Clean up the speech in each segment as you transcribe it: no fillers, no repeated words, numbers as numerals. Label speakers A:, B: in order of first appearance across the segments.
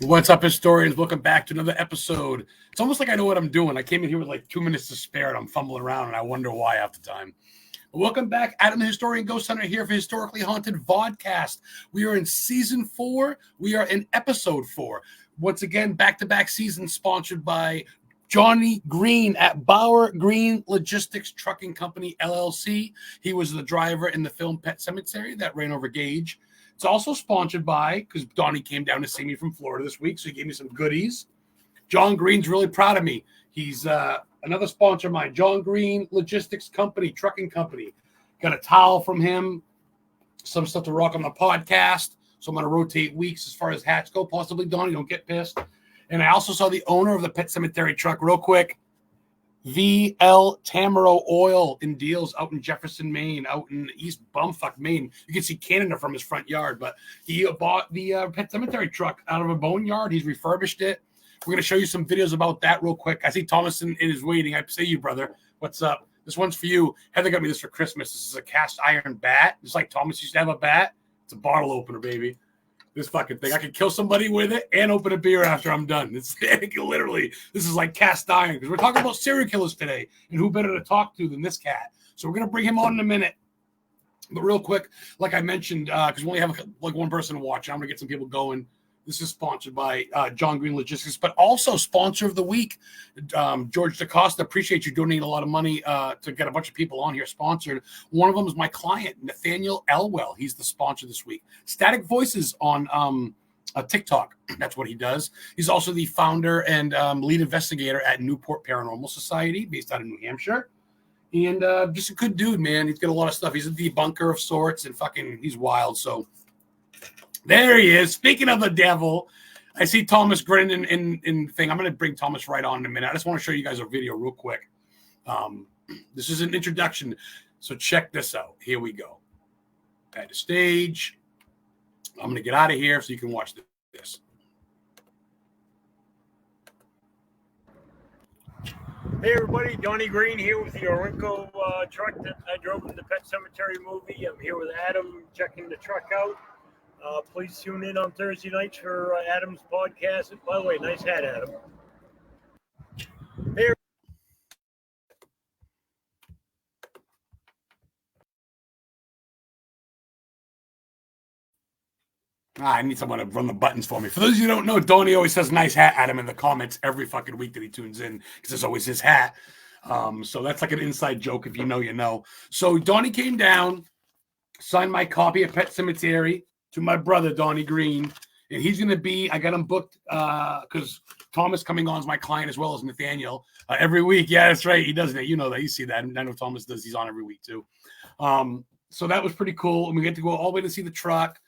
A: What's up, historians? Welcome back to another episode. It's almost like I know what I'm doing. I came in here with like 2 minutes to spare, and I'm fumbling around, and I wonder why half the time. But welcome back. Adam the Historian Ghost Hunter here for Historically Haunted Vodcast. We are in Season 4. We are in Episode 4. Once again, back-to-back seasons sponsored by Johnny Green at Bauer Green Logistics Trucking Company, LLC. He was the driver in the film Pet Sematary that ran over Gage. It's also sponsored by, because Donnie came down to see me from Florida this week, so he gave me some goodies. John Green's really proud of me. He's another sponsor of mine, John Green Logistics Company, Trucking Company. Got a towel from him, some stuff to rock on the podcast. So I'm going to rotate weeks as far as hats go, possibly, Donnie, don't get pissed. And I also saw the owner of the Pet Cemetery truck, real quick, VL Tamaro Oil in deals out in Jefferson, Maine, out in East Bumfuck, Maine. You can see Canada from his front yard, but he bought the Pet Cemetery truck out of a boneyard. He's refurbished it. We're going to show you some videos about that real quick. I see Thomas is waiting. I say you, brother. What's up? This one's for you. Heather got me this for Christmas. This is a cast iron bat. Just like Thomas used to have a bat. It's a bottle opener, baby. This fucking thing. I could kill somebody with it and open a beer after I'm done. It's literally, this is like cast iron, because we're talking about serial killers today, and who better to talk to than this cat? So we're going to bring him on in a minute. But real quick, like I mentioned, because we only have like one person to watch, I'm going to get some people going. This is sponsored by John Green Logistics, but also sponsor of the week, George DaCosta. Appreciate you donating a lot of money to get a bunch of people on here sponsored. One of them is my client, Nathaniel Elwell. He's the sponsor this week. Static Voices on TikTok. That's what he does. He's also the founder and lead investigator at Newport Paranormal Society, based out of New Hampshire. And just a good dude, man. He's got a lot of stuff. He's a debunker of sorts, and fucking he's wild. So there he is. Speaking of the devil, I see Thomas grinning in thing. I'm going to bring Thomas right on in a minute. I just want to show you guys a video real quick. This is an introduction, so check this out. Here we go. At the stage. I'm going to get out of here so you can watch this.
B: Hey everybody, Donnie Green here with the Orinco truck that I drove in the Pet Cemetery movie. I'm here with Adam checking the truck out. Please tune in on Thursday nights for Adam's podcast. And by the way, nice hat, Adam. Hey.
A: I need someone to run the buttons for me. For those of you who don't know, Donnie always says nice hat at him in the comments every fucking week that he tunes in, because it's always his hat. So that's like an inside joke. If you know, you know. So Donnie came down, signed my copy of Pet Cemetery to my brother, Donnie Green. And he's going to be, I got him booked because Thomas coming on is my client as well as Nathaniel every week. Yeah, that's right. He does that. You know that. You see that. And I know Thomas does. He's on every week too. So that was pretty cool. And we get to go all the way to see the truck,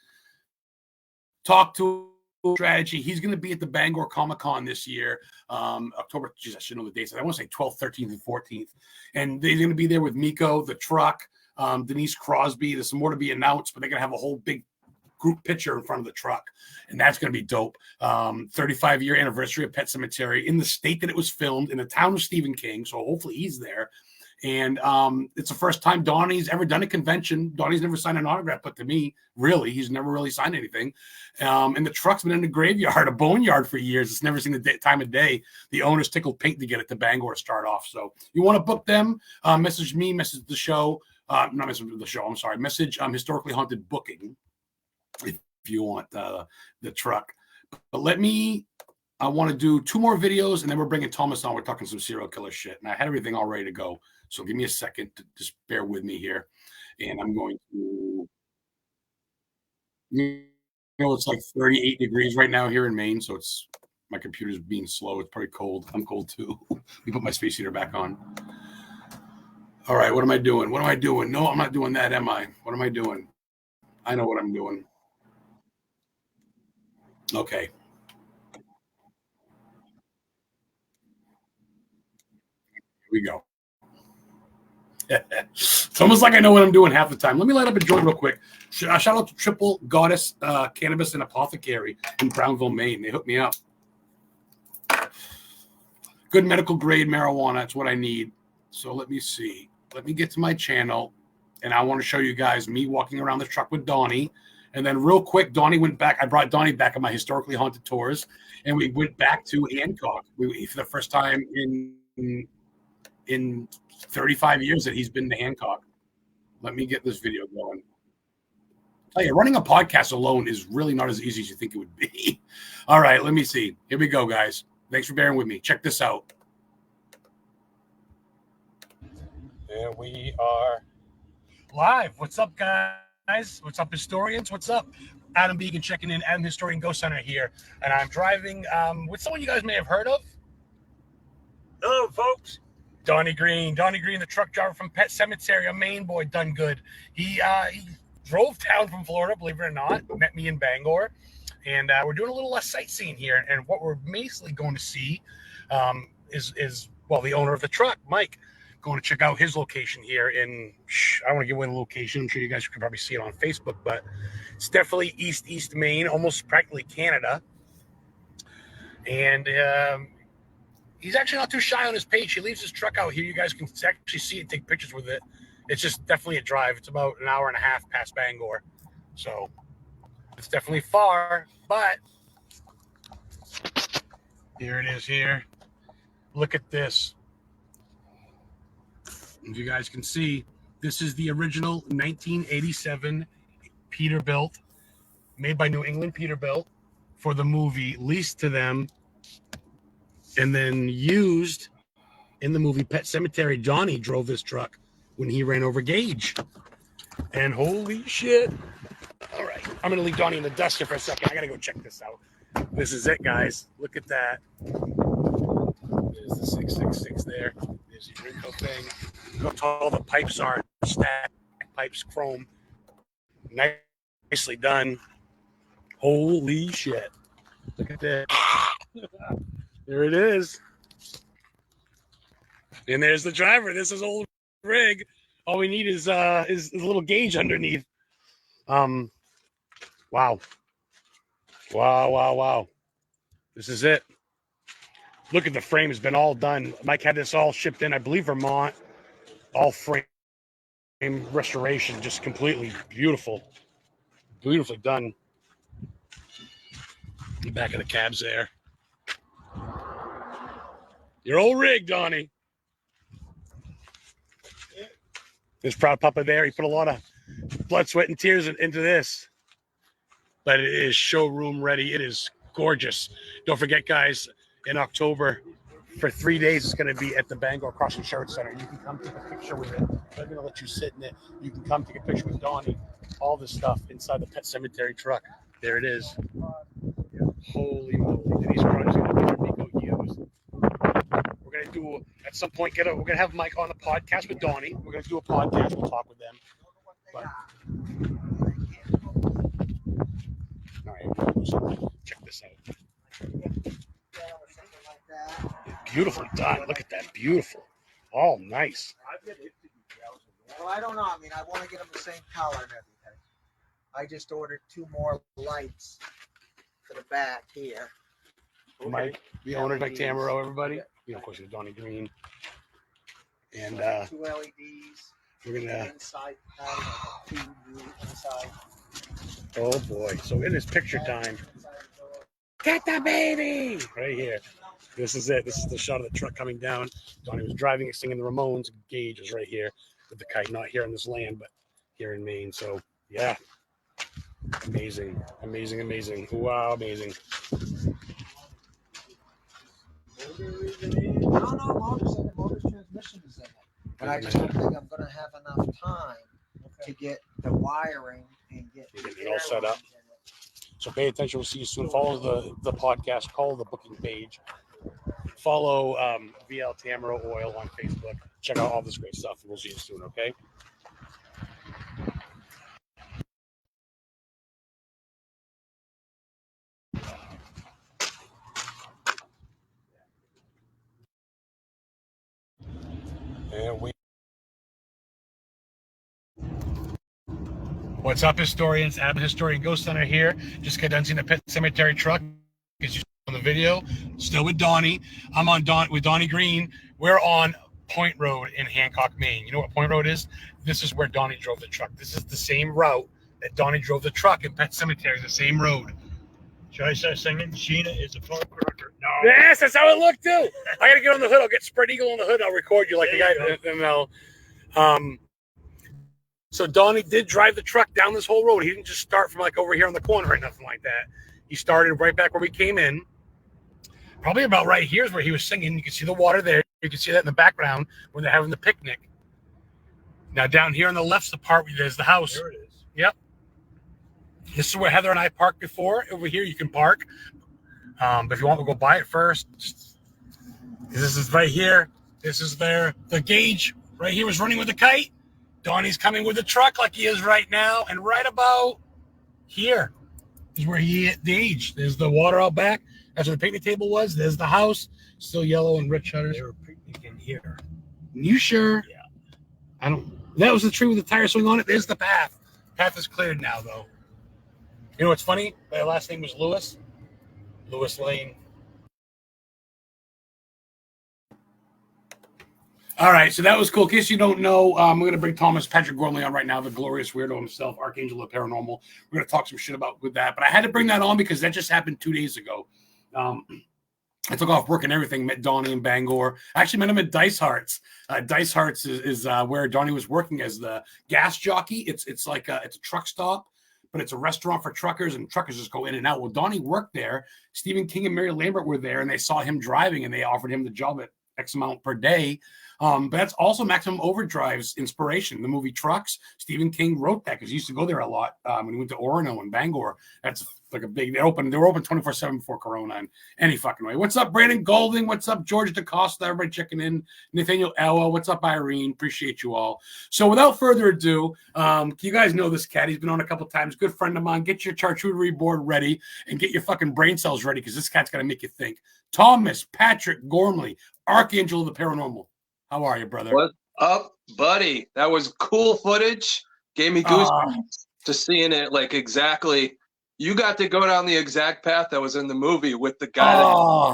A: talk to strategy. He's going to be at the Bangor Comic-Con this year, October. Geez, I should know the dates. I want to say 12th, 13th, and 14th. And they're going to be there with Miko, the truck, Denise Crosby. There's some more to be announced, but they're going to have a whole big group picture in front of the truck, and that's going to be dope. 35-year anniversary of Pet Cemetery in the state that it was filmed, in the town of Stephen King, so hopefully he's there. And it's the first time Donnie's ever done a convention. Donnie's never signed an autograph, but to me, really, he's never really signed anything. And the truck's been in the graveyard, a boneyard, for years. It's never seen the time of day. The owners tickled pink to get it to Bangor to start off. So you want to book them, message me, message the show. Not message the show, I'm sorry. Message Historically Haunted Booking if you want the truck. But I want to do 2 more videos, and then we're bringing Thomas on. We're talking some serial killer shit. And I had everything all ready to go. So give me a second to just bear with me here. And I'm going to, it's like 38 degrees right now here in Maine. So my computer's being slow. It's pretty cold. I'm cold too. Let me put my space heater back on. All right. What am I doing? What am I doing? No, I'm not doing that, am I? What am I doing? I know what I'm doing. Okay. Here we go. It's almost like I know what I'm doing half the time. Let me light up a joint real quick. Shout out to Triple Goddess Cannabis and Apothecary in Brownville, Maine. They hooked me up. Good medical grade marijuana. That's what I need. So let me see. Let me get to my channel, and I want to show you guys me walking around the truck with Donnie And then real quick, Donnie went back. I brought Donnie back on my historically haunted tours, and we went back to Hancock. For the first time in 35 years that he's been to Hancock. Let me get this video going. Tell you, running a podcast alone is really not as easy as you think it would be. All right, let me see. Here we go, guys. Thanks for bearing with me. Check this out. There we are. Live. What's up, guys? What's up, historians? What's up? Adam Began checking in. Adam Historian Ghost Hunter here. And I'm driving with someone you guys may have heard of.
B: Hello, folks.
A: Donnie Green. Donnie Green, the truck driver from Pet Cemetery, a Maine boy, done good. He drove down from Florida, believe it or not, met me in Bangor. And we're doing a little less sightseeing here. And what we're basically going to see is the owner of the truck, Mike, going to check out his location here in, I don't want to give away the location. I'm sure you guys can probably see it on Facebook, but it's definitely East Maine, almost practically Canada. And he's actually not too shy on his page. He leaves his truck out here. You guys can actually see it, take pictures with it. It's just definitely a drive. It's about an hour and a half past Bangor. So it's definitely far, but here it is here. Look at this. If you guys can see, this is the original 1987 Peterbilt, made by New England Peterbilt for the movie, leased to them, and then used in the movie Pet Cemetery. Johnny drove this truck when he ran over Gage. And holy shit. All right, I'm going to leave Donnie in the dust here for a second. I got to go check this out. This is it, guys. Look at that. There's the 666 there. There's the Rinko thing. Look how tall the pipes are. Stack pipes, chrome. Nicely done. Holy shit. Look at that. There it is. And there's the driver. This is old rig. All we need is a little gauge underneath. Wow. Wow. This is it. Look at the frame. It's been all done. Mike had this all shipped in, I believe, Vermont. All frame restoration. Just completely beautiful. Beautifully done. The back of the cab's there. Your old rig, Donnie. There's proud Papa there. He put a lot of blood, sweat, and tears into this. But it is showroom ready. It is gorgeous. Don't forget, guys, in October, for 3 days, it's going to be at the Bangor Crossing Insurance Center. You can come take a picture with it. They're going to let you sit in it. You can come take a picture with Donnie. All this stuff inside the Pet Cemetery truck. There it is. Holy moly. These products are going to be used. We're going to do, at some point, we're going to have Mike on the podcast with Donnie. We're going to do a podcast. We'll talk with them. But, all right. Check this out. Beautiful done. Look at that. Beautiful. All nice.
C: Well, I don't know. I mean, I want to get them the same color and everything. I just ordered 2 more lights for the back here.
A: Mike, the owner, Mike Tamaro, everybody. You know, of course, it's Donnie Green. And
C: 2 LEDs.
A: we're gonna.
C: Inside, inside.
A: Oh boy! So it is picture time. Get the baby right here. This is it. This is the shot of the truck coming down. Donnie was driving it, singing the Ramones. Gage is right here with the kite, not here in this land, but here in Maine. So yeah, amazing. Wow, amazing.
C: No, motor's transmission is in it. But I just don't think I'm going to have enough time to get the wiring and get
A: it all set up. So pay attention. We'll see you soon. Follow the podcast. Call the booking page. Follow VL Tamaro Oil on Facebook. Check out all this great stuff. We'll see you soon, okay? What's up, historians? Adam Historian Ghost Hunter here. Just got done seeing the Pet Cemetery truck. As you saw on the video, still with Donnie. I'm on with Donnie Green. We're on Point Road in Hancock, Maine. You know what Point Road is? This is where Donnie drove the truck. This is the same route that Donnie drove the truck in Pet Cemetery, the same road.
B: Should I start singing? Sheena is a punk rocker. No.
A: Yes, that's how it looked too. I gotta get on the hood. I'll get Spread Eagle on the hood. I'll record you like the guy. So Donnie did drive the truck down this whole road. He didn't just start from like over here on the corner or nothing like that. He started right back where we came in. Probably about right here is where he was singing. You can see the water there. You can see that in the background when they're having the picnic. Now down here on the left's the part where there's the house.
B: There it is.
A: Yep. This is where Heather and I parked before. Over here you can park. But if you want to go by it first, this is right here. This is there. The gauge right here was running with the kite. Donnie's coming with the truck like he is right now. And right about here is where he hit the age. There's the water out back. That's where the picnic table was. There's the house. Still yellow and red shutters.
B: They were picnicking here.
A: You sure?
B: Yeah.
A: I don't. That was the tree with the tire swing on it. There's the path. Path is cleared now, though. You know what's funny? My last name was Lewis. Lewis Lane. All right, so that was cool. In case you don't know, we're going to bring Thomas Patrick Gormley on right now, the glorious weirdo himself, Archangel of Paranormal. We're going to talk some shit about with that. But I had to bring that on because that just happened 2 days ago. I took off work and everything, met Donnie in Bangor. I actually met him at Dice Hearts. Dice Hearts is where Donnie was working as the gas jockey. It's like it's a truck stop, but it's a restaurant for truckers, and truckers just go in and out. Well, Donnie worked there. Stephen King and Mary Lambert were there, and they saw him driving, and they offered him the job at X amount per day. But that's also Maximum Overdrive's inspiration. The movie Trucks, Stephen King wrote that because he used to go there a lot when he went to Orono and Bangor. That's like a big. They were open 24/7 before Corona. And any fucking way. What's up, Brandon Golding? What's up, George DaCosta? Everybody checking in. Nathaniel Ella. What's up, Irene? Appreciate you all. So without further ado, you guys know this cat. He's been on a couple times. Good friend of mine. Get your charcuterie board ready and get your fucking brain cells ready because this cat's gonna make you think. Thomas Patrick Gormley, Archangel of the Paranormal. How are you, brother?
D: What's up, buddy? That was cool footage. Gave me goosebumps to seeing it like exactly. You got to go down the exact path that was in the movie with the guy.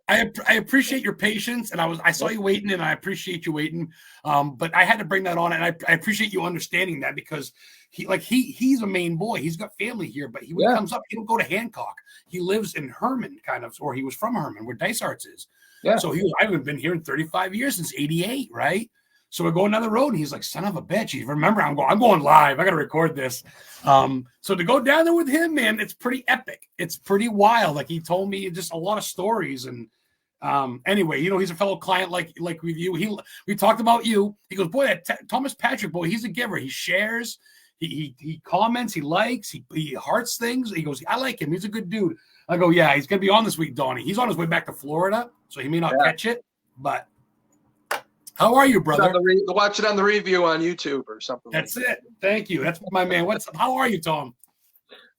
A: I appreciate your patience, and I saw you waiting, and I appreciate you waiting. But I had to bring that on, and I appreciate you understanding that because he's a Maine boy. He's got family here, but when he comes up, he don't go to Hancock. He lives in Herman, kind of, or he was from Herman, where Dice Arts is. Yeah. So I haven't been here in 35 years since '88, right? So we're going down the road, and he's like, "Son of a bitch!" Remember, I'm going live. I got to record this. So to go down there with him, man, it's pretty epic. It's pretty wild. Like he told me just a lot of stories. And anyway, he's a fellow client like with you. We talked about you. He goes, "Boy, that Thomas Patrick, boy, he's a giver. He shares. He comments. He likes. He hearts things. He goes, I like him. He's a good dude." I go, "Yeah, he's gonna be on this week, Donnie. He's on his way back to Florida, so he may not catch it, but." How are you, brother?
D: Watch it on the review on YouTube or something.
A: That's it. Thank you. That's my man. What's up? How are you, Tom?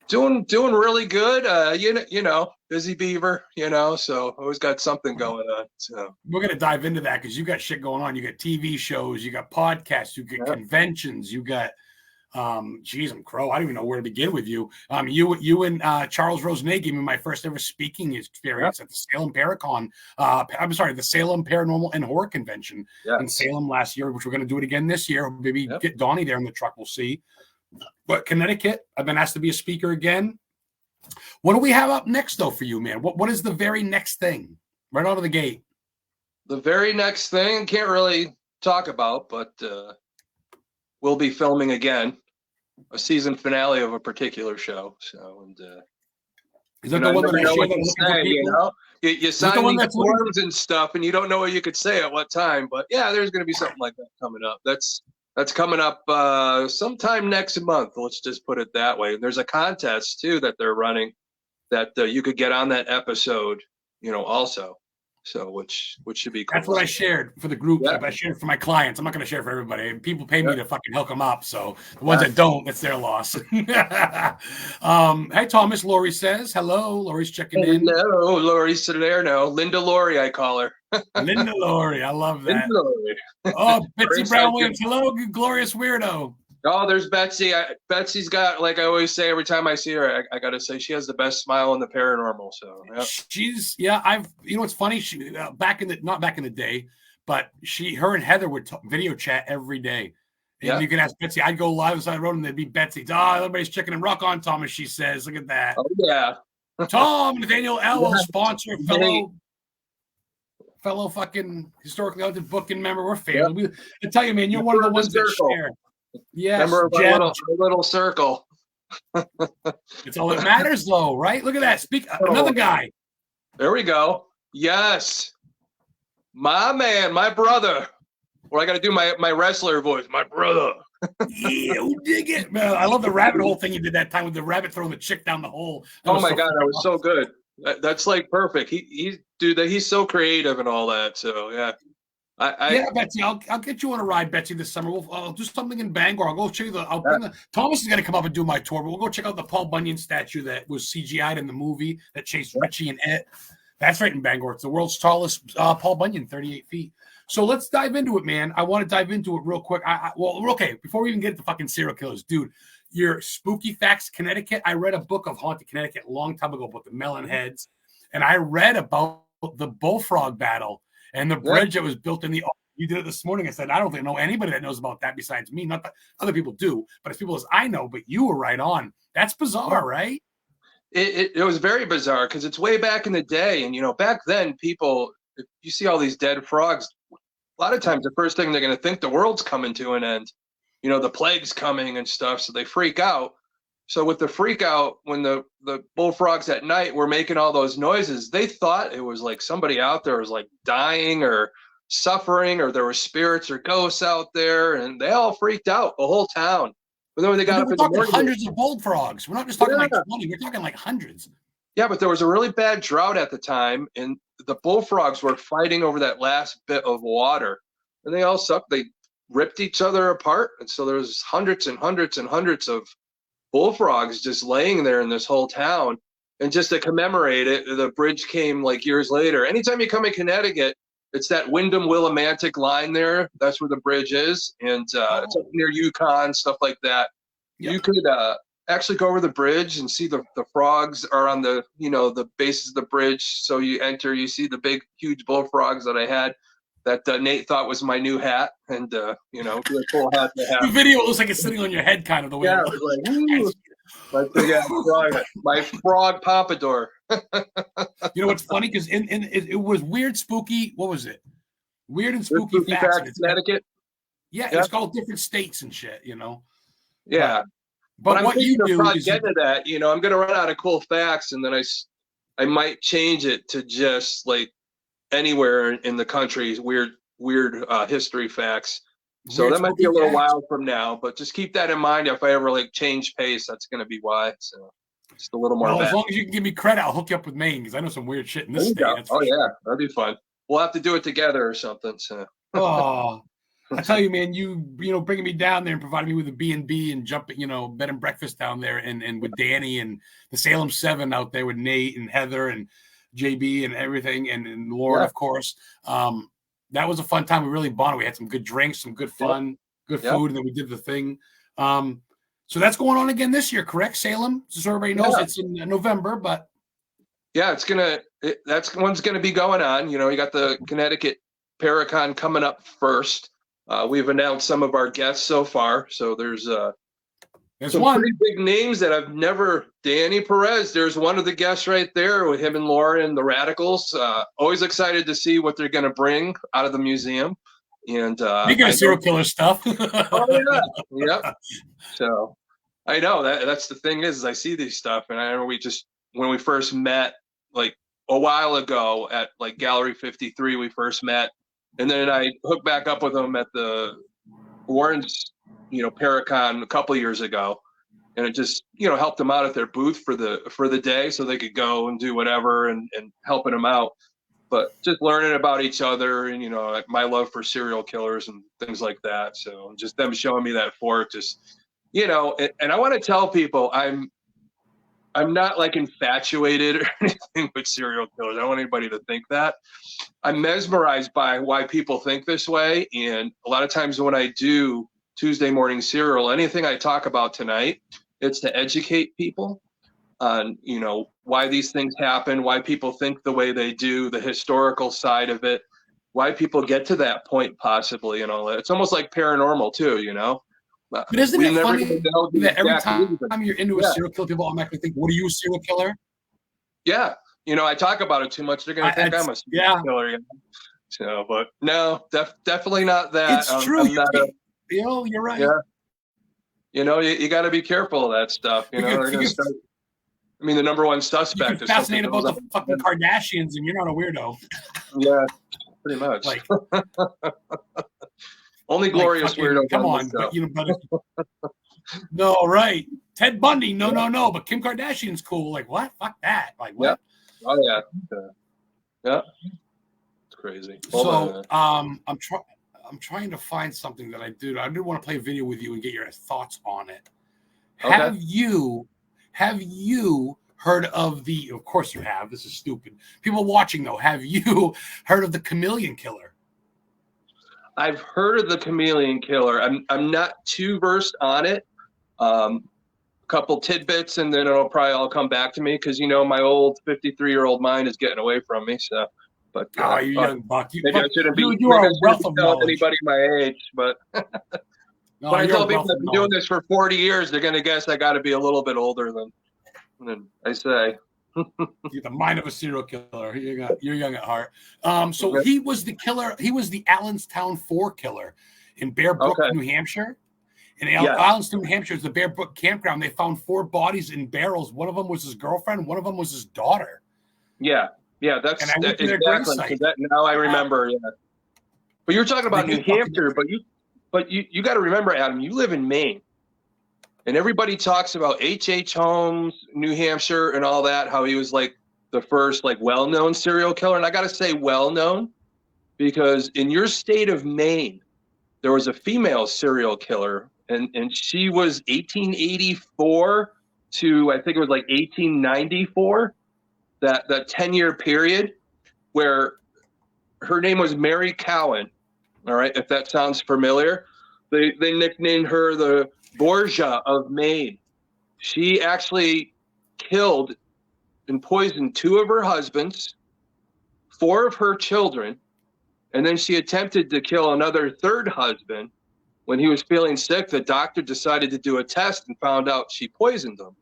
D: Doing really good. You know, busy beaver. So always got something going on. So
A: we're gonna dive into that because you got shit going on. You got TV shows, you got podcasts, you got conventions, you got. Geez, I'm crow. I don't even know where to begin with you. You and Charles Rosenet gave me my first ever speaking experience at the Salem Paracon. The Salem Paranormal and Horror Convention in Salem last year, which we're going to do it again this year. Maybe get Donnie there in the truck. We'll see. But Connecticut, I've been asked to be a speaker again. What do we have up next, though, for you, man? What is the very next thing right out of the gate?
D: The very next thing, can't really talk about, but we'll be filming again a season finale of a particular show. So, and
A: is that the one that I share that
D: you sign these forms and stuff, and you don't know what you could say at what time. But yeah, there's going to be something like that coming up. That's coming up sometime next month. Let's just put it that way. And there's a contest too that they're running that you could get on that episode. Also. So, which should be cool.
A: That's what I shared for the group. I shared for my clients. I'm not going to share for everybody. People pay me to fucking hook them up. So the ones that don't, it's their loss. Hey, Thomas. Lori says hello. Lori's checking in.
D: Hello, Lori Salerno. Linda Lori, I call her.
A: Linda Lori. I love that.
D: Linda Lori.
A: Oh, Betsy Brown Williams. Hello, glorious weirdo.
D: Oh, there's Betsy. Betsy's got, like I always say every time I see her, I got to say she has the best smile in the paranormal. So
A: she's what's funny? She not back in the day, but her and Heather would video chat every day. And you can ask Betsy. I'd go live inside the road and there'd be Betsy. Everybody's chicken and rock on, Thomas, she says. Look at that.
D: Oh, yeah.
A: Tom, Nathaniel L. sponsor, fellow fucking historically haunted booking member. We're family. I tell you, man, you're one of the ones that share. Yes,
D: member of our little circle.
A: It's all that matters, though, right? Look at that. Another guy.
D: There we go. Yes. My man, my brother. Or I got to do my wrestler voice. My brother.
A: Yeah, dig it, man. I love the rabbit hole thing you did that time with the rabbit throwing the chick down the hole.
D: Oh my God, that was so good. That's like perfect. He's so creative and all that. So yeah.
A: Yeah, Betsy, I'll get you on a ride, Betsy, this summer. I'll do something in Bangor. I'll go show you Thomas is going to come up and do my tour, but we'll go check out the Paul Bunyan statue that was CGI'd in the movie that chased Richie and Ed. That's right in Bangor. It's the world's tallest Paul Bunyan, 38 feet. So let's dive into it, man. I want to dive into it real quick. Okay, before we even get to fucking serial killers, dude, your Spooky Facts Connecticut. I read a book of Haunted Connecticut a long time ago about the melon heads, and I read about the bullfrog battle and the bridge that was built in the. You did it this morning. I said, I don't think I know anybody that knows about that besides me. Not that other people do, but as people as I know. But you were right on. That's bizarre, right?
D: It was very bizarre because it's way back in the day, and back then people, if you see all these dead frogs, a lot of times the first thing they're going to think the world's coming to an end. The plague's coming and stuff, so they freak out. So with the freak out, when the bullfrogs at night were making all those noises, they thought it was like somebody out there was like dying or suffering, or there were spirits or ghosts out there, and they all freaked out, the whole town. But then when they got up in the morning,
A: hundreds of bullfrogs. We're not just talking like 20. We're talking like hundreds.
D: Yeah, but there was a really bad drought at the time, and the bullfrogs were fighting over that last bit of water, and they all sucked. They ripped each other apart, and so there was hundreds and hundreds and hundreds of bullfrogs just laying there in this whole town. And just to commemorate it, the bridge came like years later. Anytime you come in Connecticut, it's that Wyndham-Willimantic line there. That's where the bridge is, and it's up near Yukon, stuff like that. Yep. You could actually go over the bridge and see the frogs are on the the bases of the bridge. So you enter, you see the big, huge bullfrogs that I had. That Nate thought was my new hat, and be a cool hat to have.
A: The video looks like it's sitting on your head, kind of the way.
D: Yeah, it was like, my frog pompadour.
A: You know what's funny? Because it was weird, spooky. What was it? Weird and spooky facts.
D: Connecticut.
A: Yeah, it's called different states and shit.
D: Yeah, but what you do is get to that. I'm gonna run out of cool facts, and then I might change it to just like anywhere in the country, weird history facts. So that might be a little while from now, but just keep that in mind. If I ever like change pace, that's going to be why. So just a little more.
A: Well, as long as you can give me credit, I'll hook you up with Maine because I know some weird shit in this state.
D: Yeah, that'd be fun. We'll have to do it together or something. So.
A: Oh, I tell you, man, you bringing me down there and providing me with a B&B and jumping, bed and breakfast down there and with Danny and the Salem 7 out there with Nate and Heather and JB and everything and Lauren, of course. That was a fun time. We really bonded. We had some good drinks, some good fun, good food, and then we did the thing. So that's going on again this year, correct? Salem, so everybody knows it's in November, but that's one's gonna be going on. You got the Connecticut Paracon coming up first. We've announced some of our guests so far, so there's some pretty big names that I've never. Danny Perez, there's one of the guests right there with him and Lauren, the Radicals. Always excited to see what they're going to bring out of the museum. And speaking of serial killer stuff.
D: Yeah. So I know that's the thing is I see these stuff, and I remember when we first met like a while ago at like Gallery 53, we first met, and then I hooked back up with them at the Orange. Paracon a couple of years ago, and it just helped them out at their booth for the day so they could go and do whatever and helping them out. But just learning about each other and like my love for serial killers and things like that. So just them showing me that fork, just and I want to tell people I'm not like infatuated or anything with serial killers. I don't want anybody to think that. I'm mesmerized by why people think this way, and a lot of times when I do Tuesday morning serial, anything I talk about tonight, it's to educate people on why these things happen, why people think the way they do, the historical side of it, why people get to that point possibly and all that. It's almost like paranormal too,
A: But isn't
D: we
A: it
D: never
A: funny
D: even know the
A: that every
D: exact
A: time
D: reason.
A: you're into a
D: Yeah.
A: serial killer, people automatically think, "What are you, a serial killer?"
D: Yeah, I talk about it too much. They're gonna think I'm a serial killer. So, but no, definitely not that.
A: It's true.
D: I'm not
A: You're right.
D: Yeah. You got to be careful of that stuff. They're going to start. I mean, the number one
A: You
D: suspect
A: can
D: is
A: fascinate about the fucking Kardashians, and you're not a weirdo.
D: Yeah, pretty much.
A: Like,
D: only glorious
A: fucking,
D: weirdos.
A: come on, but no, right? Ted Bundy, no. But Kim Kardashian's cool. Like, what? Fuck that. Like, what?
D: Yeah. Oh yeah. Yeah. It's crazy.
A: So, I'm trying to find something that I do. I do want to play a video with you and get your thoughts on it.
D: Okay.
A: Have you heard of of course you have. This is stupid. People watching though, have you heard of the chameleon killer?
D: I've heard of the chameleon killer. I'm not too versed on it. A couple tidbits and then it'll probably all come back to me because my old 53-year-old mind is getting away from me. So but
A: you young buck.
D: Maybe I shouldn't be
A: you are a wealth of knowledge.
D: Anybody my age, but when I tell people I've been doing this for 40 years, they're going to guess I got to be a little bit older than I say.
A: You're the mind of a serial killer. You're young at heart. So he was the killer. He was the Allenstown 4 killer in Bear Brook, New Hampshire. In Allenstown, New Hampshire is the Bear Brook campground. They found 4 bodies in barrels. One of them was his girlfriend. One of them was his daughter.
D: Yeah, that's exactly. That now I remember. Yeah. But you're talking about New Hampshire, but you got to remember, Adam, you live in Maine, and everybody talks about H.H. Holmes, New Hampshire, and all that. How he was like the first well-known serial killer, and I got to say well-known because in your state of Maine, there was a female serial killer, and she was 1884 to I think it was 1894. That 10-year period where her name was Mary Cowan. All right, if that sounds familiar, they nicknamed her the Borgia of Maine. She actually killed and poisoned 2 of her husbands, 4 of her children, and then she attempted to kill another 3rd husband. When he was feeling sick, the doctor decided to do a test and found out she poisoned him.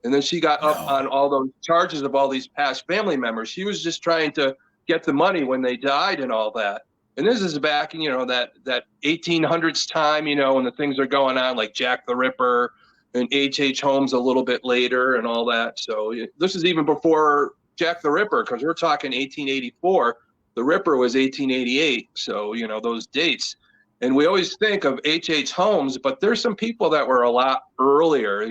D: And then she got up on all those charges of all these past family members. She was just trying to get the money when they died and all that. And this is back in, that 1800s time, when the things are going on like Jack the Ripper and H.H. Holmes a little bit later and all that. So this is even before Jack the Ripper because we're talking 1884. The Ripper was 1888. So, those dates. And we always think of H.H. Holmes, but there's some people that were a lot earlier.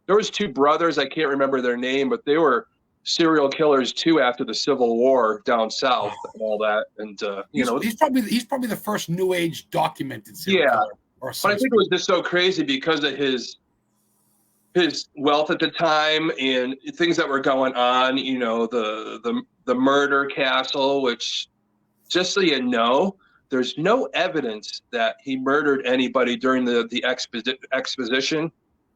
D: There was 2 brothers, I can't remember their name, but they were serial killers too after the Civil War down south and all that. And
A: he's probably the first New Age documented serial killer. But
D: I think it was just so crazy because of his wealth at the time and things that were going on. The murder castle, which just so you know, there's no evidence that he murdered anybody during the exposition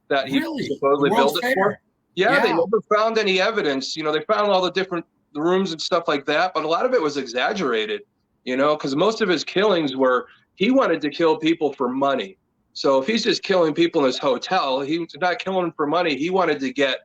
D: that he supposedly built it for. Yeah, they never found any evidence. They found all the different rooms and stuff like that, but a lot of it was exaggerated, because most of his killings he wanted to kill people for money. So if he's just killing people in his hotel, he's not killing them for money. He wanted to get,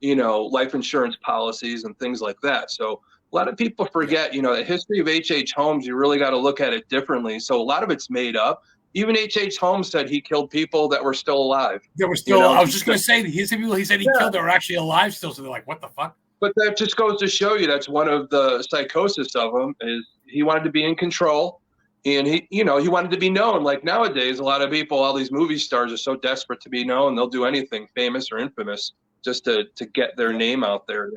D: life insurance policies and things like that. So a lot of people forget, the history of H.H. Holmes, you really got to look at it differently. So a lot of it's made up. Even H.H. Holmes said he killed people that were still alive.
A: They were still. I was just going to say, his people he said he killed that were actually alive still. So they're like, what the fuck?
D: But that just goes to show you that's one of the psychosis of him is he wanted to be in control, and he wanted to be known. Like nowadays, a lot of people, all these movie stars are so desperate to be known, they'll do anything, famous or infamous, just to get their name out there.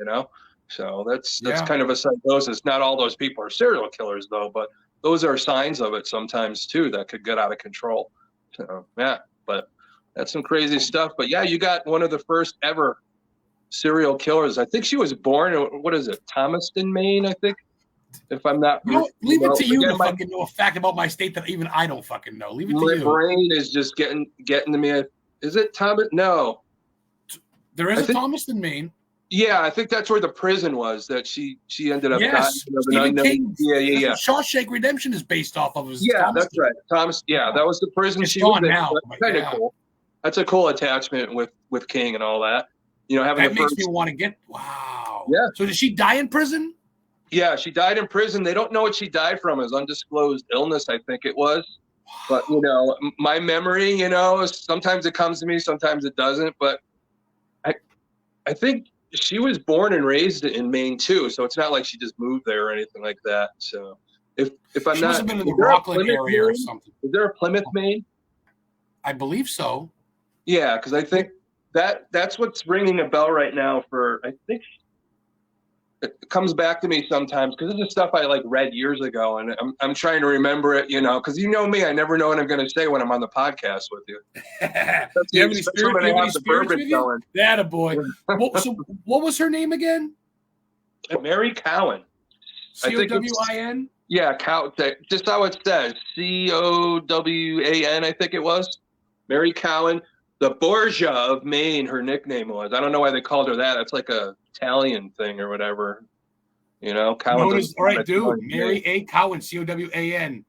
D: So that's kind of a psychosis. Not all those people are serial killers though, but those are signs of it sometimes too that could get out of control. So but that's some crazy stuff. But you got one of the first ever serial killers. I think she was born in, what is it, Thomaston, Maine, I think, if I'm not.
A: Leave it to you to fucking know a fact about my state that even I don't fucking know. Leave it to you.
D: My brain is just getting to me. Is it Thomas? No.
A: There is a Thomaston, Maine.
D: Yeah, I think that's where the prison was that she ended up dying
A: Yes,
D: of an
A: Stephen
D: unknown.
A: King.
D: Yeah.
A: That's what Shawshank Redemption is based off of. Is
D: Yeah, that's
A: Thomaston.
D: right. Thomas. Yeah, that was the prison
A: It's
D: she was
A: gone
D: in.
A: now,
D: That's
A: but
D: kind of
A: yeah.
D: cool. That's a cool attachment with King and all that. You know, having
A: That
D: the
A: makes
D: first.
A: me want to get. Wow.
D: Yeah.
A: So did she die in prison?
D: Yeah, she died in prison. They don't know what she died from. It was undisclosed illness, I think it was. But you know, my memory, you know, sometimes it comes to me, sometimes it doesn't. But I think she was born and raised in Maine too, so it's not like she just moved there or anything like that. So if I'm
A: She
D: not,
A: must have been in the
D: is there a
A: Rockland
D: Plymouth,
A: area or
D: Maine?
A: something.
D: Is there a Plymouth, Maine?
A: I believe so.
D: Yeah, because I think that's what's ringing a bell right now. I think it comes back to me sometimes because this is stuff I like read years ago, and I'm trying to remember it. You know, because you know me, I never know what I'm going to say when I'm on the podcast with you.
A: Do you have any
D: Especially when I have the
A: spirits
D: bourbon
A: with you?
D: going.
A: That a boy. So what was her name again?
D: Mary Cowan.
A: Cowin.
D: Yeah, just how it says, Cowan, I think it was. Mary Cowan, the Borgia of Maine, her nickname was. I don't know why they called her that. It's like a Italian thing or whatever. You know, Cowan.
A: All right, dude. Mary A. Cowan, Cowan.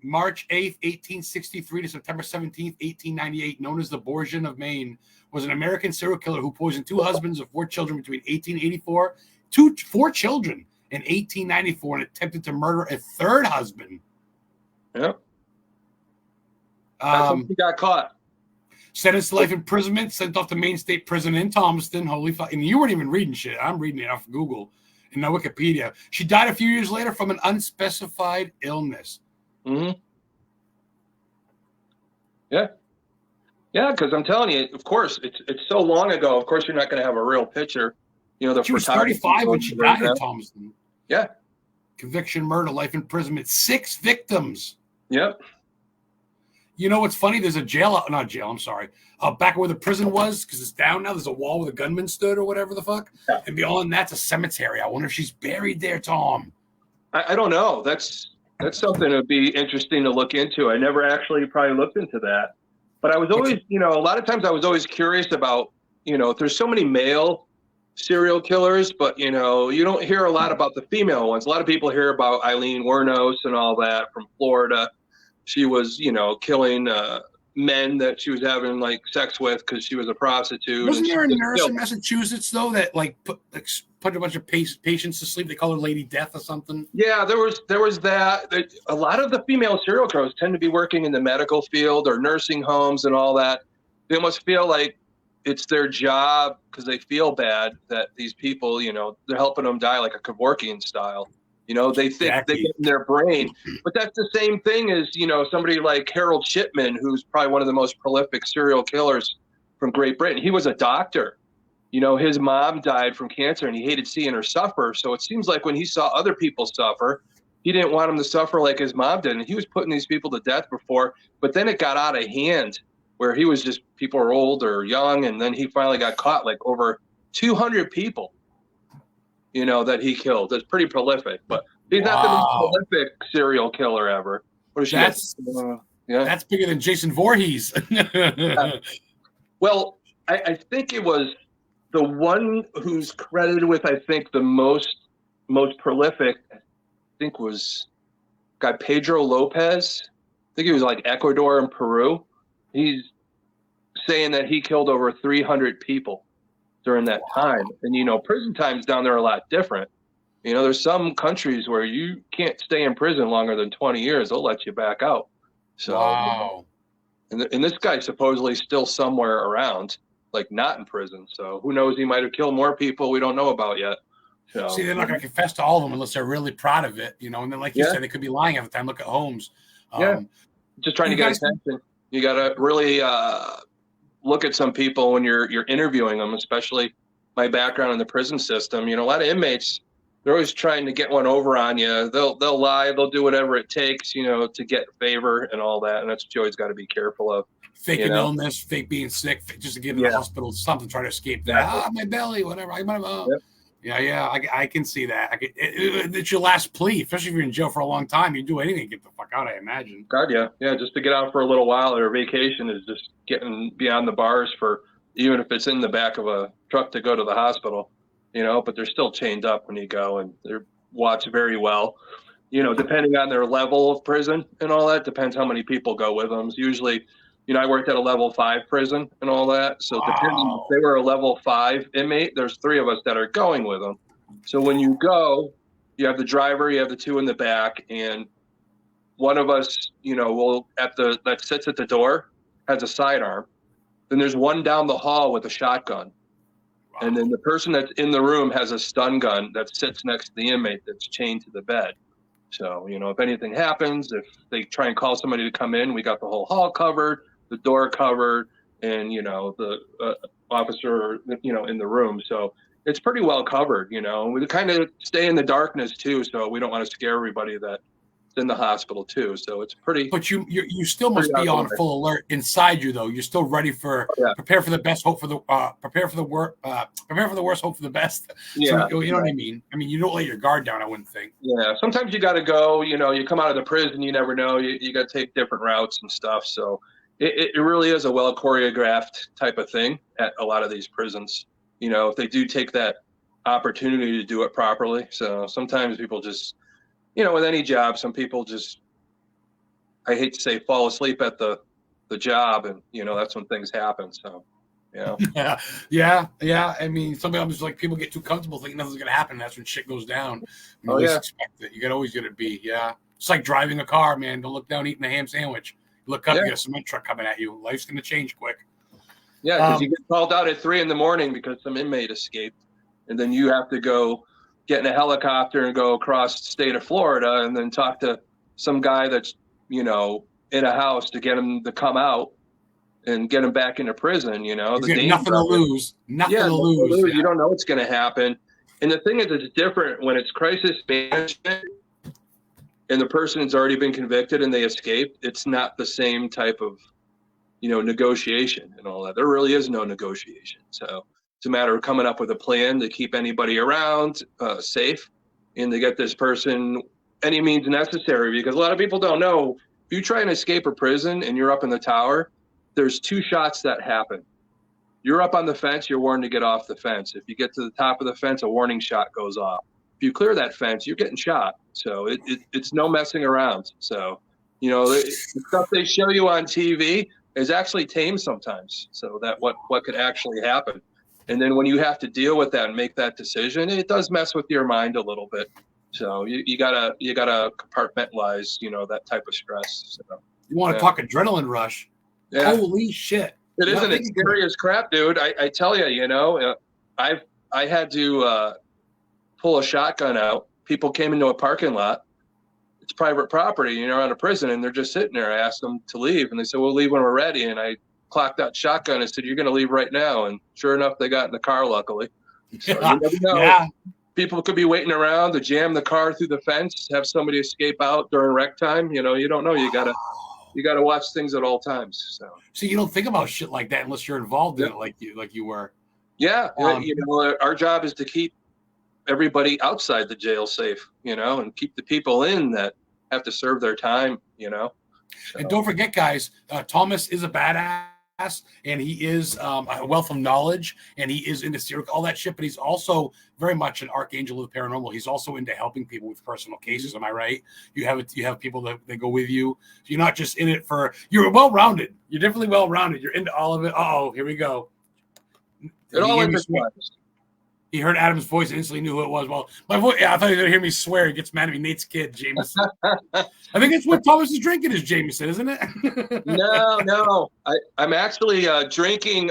A: March 8th, 1863 to September 17th, 1898, known as the Borgian of Maine, was an American serial killer who poisoned 2 husbands of 4 children between 1884, 4 children in 1894, and attempted to murder a 3rd husband.
D: Yep. That's when he got caught.
A: Sentenced to life imprisonment, sent off to Maine State Prison in Thomaston. Holy fuck. And you weren't even reading shit. I'm reading it off Google and no Wikipedia. She died a few years later from an unspecified illness.
D: Mm-hmm. Yeah. Yeah, because I'm telling you, of course, it's so long ago. Of course, you're not going to have a real picture. You know,
A: she was 35 when she died in Thomaston.
D: Yeah.
A: Conviction, murder, life imprisonment, 6 victims.
D: Yep.
A: You know what's funny? There's a back where the prison was, because it's down now. There's a wall where the gunman stood or whatever the fuck. Yeah. And beyond that's a cemetery. I wonder if she's buried there, Tom.
D: I don't know. That's something that would be interesting to look into. I never actually probably looked into that. But I was always, you know, a lot of times I was always curious about, you know, there's so many male serial killers, but, you know, you don't hear a lot about the female ones. A lot of people hear about Eileen Wuornos and all that from Florida. She was, you know, killing men that she was having like sex with because she was a prostitute.
A: Wasn't there a nurse in Massachusetts though that like put a bunch of patients to sleep? They call her Lady Death or something.
D: Yeah, there was that. A lot of the female serial killers tend to be working in the medical field or nursing homes and all that. They almost feel like it's their job because they feel bad that these people, you know, they're helping them die like a Kevorkian style. You know, they think they get in their brain. But that's the same thing as, you know, somebody like Harold Shipman, who's probably one of the most prolific serial killers from Great Britain. He was a doctor. You know, his mom died from cancer and he hated seeing her suffer. So it seems like when he saw other people suffer, he didn't want them to suffer like his mom did. And he was putting these people to death before. But then it got out of hand where he was just, people were old or young. And then he finally got caught like over 200 people. You know, that he killed. That's pretty prolific, but he's not the most prolific serial killer ever.
A: That's bigger than Jason Voorhees.
D: Yeah. Well, I think it was the one who's credited with, I think, the most prolific, I think was guy Pedro Lopez. I think he was like Ecuador and Peru. He's saying that he killed over 300 people during that time. And, you know, prison times down there are a lot different. You know, there's some countries where you can't stay in prison longer than 20 years. They'll let you back out. So,
A: wow.
D: And this guy's supposedly still somewhere around, like not in prison. So who knows? He might have killed more people we don't know about yet. So,
A: see, they're not going to confess to all of them unless they're really proud of it, you know. And then, like you said, they could be lying every time. Look at Holmes.
D: Just trying to get attention. You got to really look at some people when you're interviewing them, especially my background in the prison system. You know, a lot of inmates, they're always trying to get one over on you. They'll lie, they'll do whatever it takes, you know, to get favor and all that. And that's what you always got to be careful of.
A: Fake an illness, fake being sick, just to get in the hospital, something, try to escape that. My belly, whatever. I can see that. It's your last plea, especially if you're in jail for a long time. You do anything to get the fuck out, I imagine.
D: God, yeah. Just to get out for a little while or vacation is just getting beyond the bars for even if it's in the back of a truck to go to the hospital, but they're still chained up when you go, and they're watched very well. Depending on their level of prison and all that, depends how many people go with them. Usually, I worked at a level 5 prison and all that. So depending if they were a level 5 inmate, there's 3 of us that are going with them. So when you go, you have the driver, you have the 2 in the back, and one of us, that sits at the door has a sidearm. Then there's one down the hall with a shotgun. Wow. And then the person that's in the room has a stun gun that sits next to the inmate that's chained to the bed. So, if anything happens, if they try and call somebody to come in, we got the whole hall covered, the door covered, and, the officer, in the room. So it's pretty well covered, We kind of stay in the darkness, too, so we don't want to scare everybody that's in the hospital, too. So it's pretty.
A: But you still must be on full alert inside you, though. You're still ready for prepare for the best, hope for the prepare for the worst, hope for the best.
D: Yeah,
A: so, you know what I mean? I mean, you don't let your guard down, I wouldn't think.
D: Yeah, sometimes you got to go. You come out of the prison, you never know. You got to take different routes and stuff. So it really is a well choreographed type of thing at a lot of these prisons. If they do take that opportunity to do it properly. So sometimes people just, with any job, some people just, I hate to say, fall asleep at the job, and that's when things happen. So,
A: yeah. I mean, sometimes like people get too comfortable thinking nothing's gonna happen. That's when shit goes down. You always expect it. You always gonna be, It's like driving a car, man. Don't look down eating a ham sandwich. Look up, you got a cement truck coming at you. Life's gonna change quick.
D: Yeah, because you get called out at 3 a.m. because some inmate escaped, and then you have to go get in a helicopter and go across the state of Florida and then talk to some guy that's, in a house to get him to come out and get him back into prison,
A: Nothing to lose. Nothing to lose.
D: Yeah. You don't know what's going to happen. And the thing is, it's different when it's crisis management and the person's already been convicted and they escaped. It's not the same type of, negotiation and all that. There really is no negotiation. So it's a matter of coming up with a plan to keep anybody around safe and to get this person any means necessary, because a lot of people don't know, if you try and escape a prison and you're up in the tower, there's 2 shots that happen. You're up on the fence, you're warned to get off the fence. If you get to the top of the fence, a warning shot goes off. If you clear that fence, you're getting shot. So it's no messing around. So, the stuff they show you on TV is actually tame sometimes. So that what could actually happen. And then when you have to deal with that and make that decision, it does mess with your mind a little bit. So you gotta compartmentalize, that type of stress. So,
A: you want to talk adrenaline rush? Yeah. Holy shit!
D: It isn't. It's scary as crap, dude. I tell you, I had to pull a shotgun out. People came into a parking lot. It's private property, on a prison, and they're just sitting there. I asked them to leave, and they said, "We'll leave when we're ready." And I clocked that shotgun and said, "You're going to leave right now." And sure enough, they got in the car, luckily. So you never know. Yeah. People could be waiting around to jam the car through the fence, have somebody escape out during rec time. You don't know. You gotta watch things at all times.
A: So you don't think about shit like that unless you're involved in it, like you were.
D: Yeah, our job is to keep everybody outside the jail safe, and keep the people in that have to serve their time, So.
A: And don't forget, guys, Thomas is a badass, and he is a wealth of knowledge, and he is into serial, all that shit, but he's also very much an archangel of the paranormal. He's also into helping people with personal cases. Am I right? You have people that go with you. So you're not just in it you're well-rounded. You're definitely well-rounded. You're into all of it. Uh-oh, here we go.
D: It all intertwines.
A: He heard Adam's voice and instantly knew who it was. Well, my voice, I thought he was going to hear me swear. He gets mad at me. Nate's kid, Jameson. I think it's what Thomas is drinking is Jameson, isn't it?
D: No. I'm actually drinking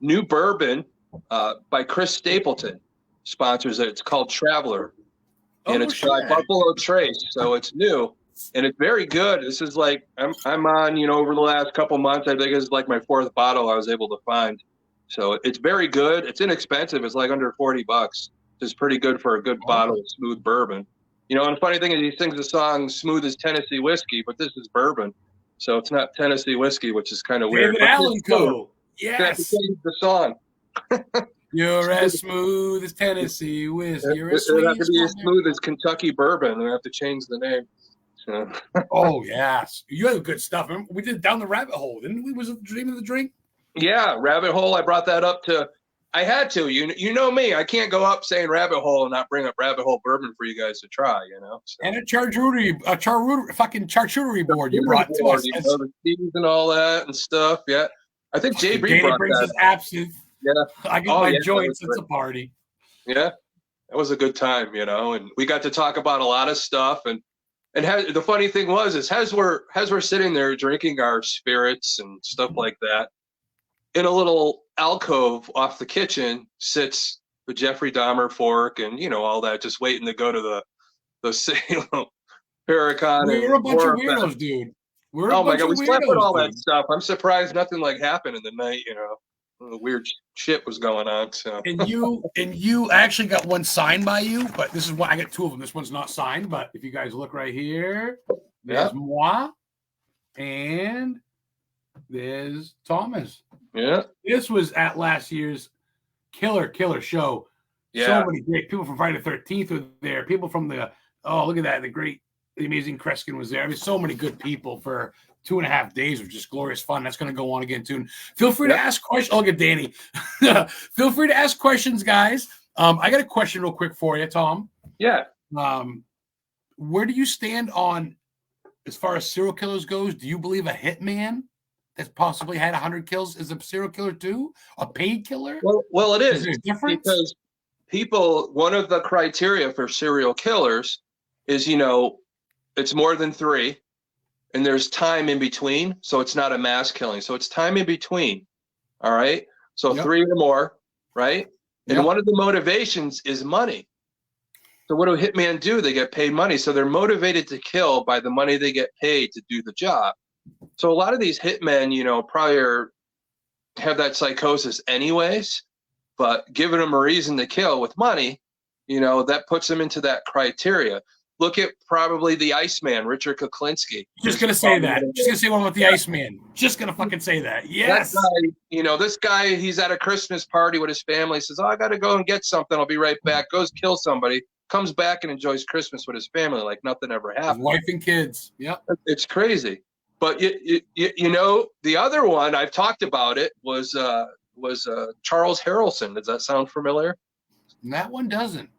D: new bourbon by Chris Stapleton. Sponsors it. It's called Traveler. And it's by Buffalo Trace. So it's new. And it's very good. This is like, I'm on, over the last couple months, I think it's like my 4th bottle I was able to find. So it's very good. It's inexpensive. It's like under $40. It's pretty good for a good bottle of smooth bourbon. And the funny thing is he sings the song "Smooth as Tennessee Whiskey," but this is bourbon, so it's not Tennessee whiskey, which is kind of weird.
A: David Allen Cole. Yes.
D: The song.
A: You're as smooth as Tennessee whiskey. You're as
D: sweet. It have to be as smooth as Kentucky bourbon. We have to change the name. So.
A: Oh yes, you have good stuff. Remember, we did Down the Rabbit Hole, didn't we? Was it the Dream of the Drink?
D: Yeah, rabbit hole. I brought that up to. I had to. You know me. I can't go up saying rabbit hole and not bring up rabbit hole bourbon for you guys to try. So.
A: And a fucking charcuterie board you brought to us.
D: The cheese and all that and stuff. Yeah, I think JB
A: Danny brings his absinthe.
D: Yeah,
A: I get my joints. It's a party.
D: Yeah, that was a good time, and we got to talk about a lot of stuff. And the funny thing was, as we're sitting there drinking our spirits and stuff like that, in a little alcove off the kitchen sits the Jeffrey Dahmer fork and all that, just waiting to go to the Salem Paracon.
A: We're a bunch of weirdos, dude.
D: Oh my God, we slept with all that stuff. I'm surprised nothing like happened in the night. Weird shit was going on. So.
A: And you actually got one signed by you, but this is one. I got two of them. This one's not signed, but if you guys look right here, there's moi, and there's Thomas.
D: Yeah.
A: This was at last year's killer show.
D: Yeah.
A: So many great people from Friday the 13th were there. People from look at that, the amazing Kreskin was there. I mean, so many good people for 2.5 days of just glorious fun. That's going to go on again too. Feel free to ask questions. Oh, look at Danny. Feel free to ask questions, guys. I got a question real quick for you, Tom.
D: Yeah.
A: Where do you stand on as far as serial killers goes? Do you believe a hitman that's possibly had 100 kills is a serial killer too? A paid killer?
D: Well, it is.
A: Is there a difference?
D: Because one of the criteria for serial killers is, it's more than 3. And there's time in between, so it's not a mass killing. So it's time in between, all right? So 3 or more, right? And one of the motivations is money. So what do hitmen do? They get paid money. So they're motivated to kill by the money they get paid to do the job. So a lot of these hitmen, probably have that psychosis anyways, but giving them a reason to kill with money, that puts them into that criteria. Look at probably the Iceman, Richard Kuklinski.
A: Just going to say that. Just going to say one about the Iceman. Just going to fucking say that. Yes.
D: That guy, this guy, he's at a Christmas party with his family, says, I got to go and get something. I'll be right back. Goes kill somebody, comes back and enjoys Christmas with his family like nothing ever happened.
A: His wife and kids. Yep.
D: It's crazy. But, the other one, I've talked about it, was Charles Harrelson. Does that sound familiar?
A: That one doesn't.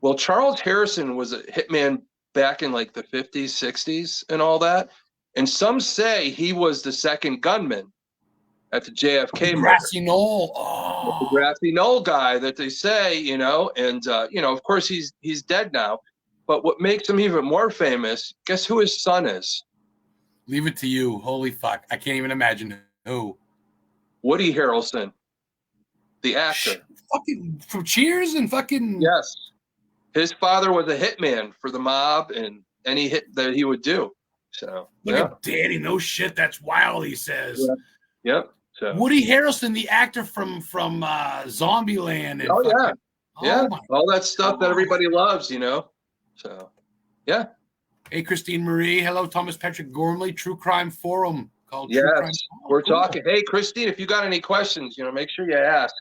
D: Well, Charles Harrison was a hitman back in like the 50s, 60s and all that. And some say he was the second gunman at the JFK murder.
A: Grassy Knoll. Oh.
D: The Grassy Knoll guy that they say, and, of course he's dead now. But what makes him even more famous, guess who his son is?
A: Leave it to you. Holy fuck. I can't even imagine who.
D: Woody Harrelson, the actor.
A: Fucking from Cheers and fucking.
D: Yes. His father was a hitman for the mob and any hit that he would do. So
A: look at Danny. No shit. That's wild. He says.
D: Yeah. Yep. So
A: Woody Harrelson, the actor from Zombieland. And
D: all that stuff that everybody loves. So yeah.
A: Hey, Christine Marie. Hello, Thomas Patrick Gormley. True Crime Forum called.
D: Yes,
A: True Crime.
D: We're talking. Hey, Christine, if you got any questions, make sure you ask.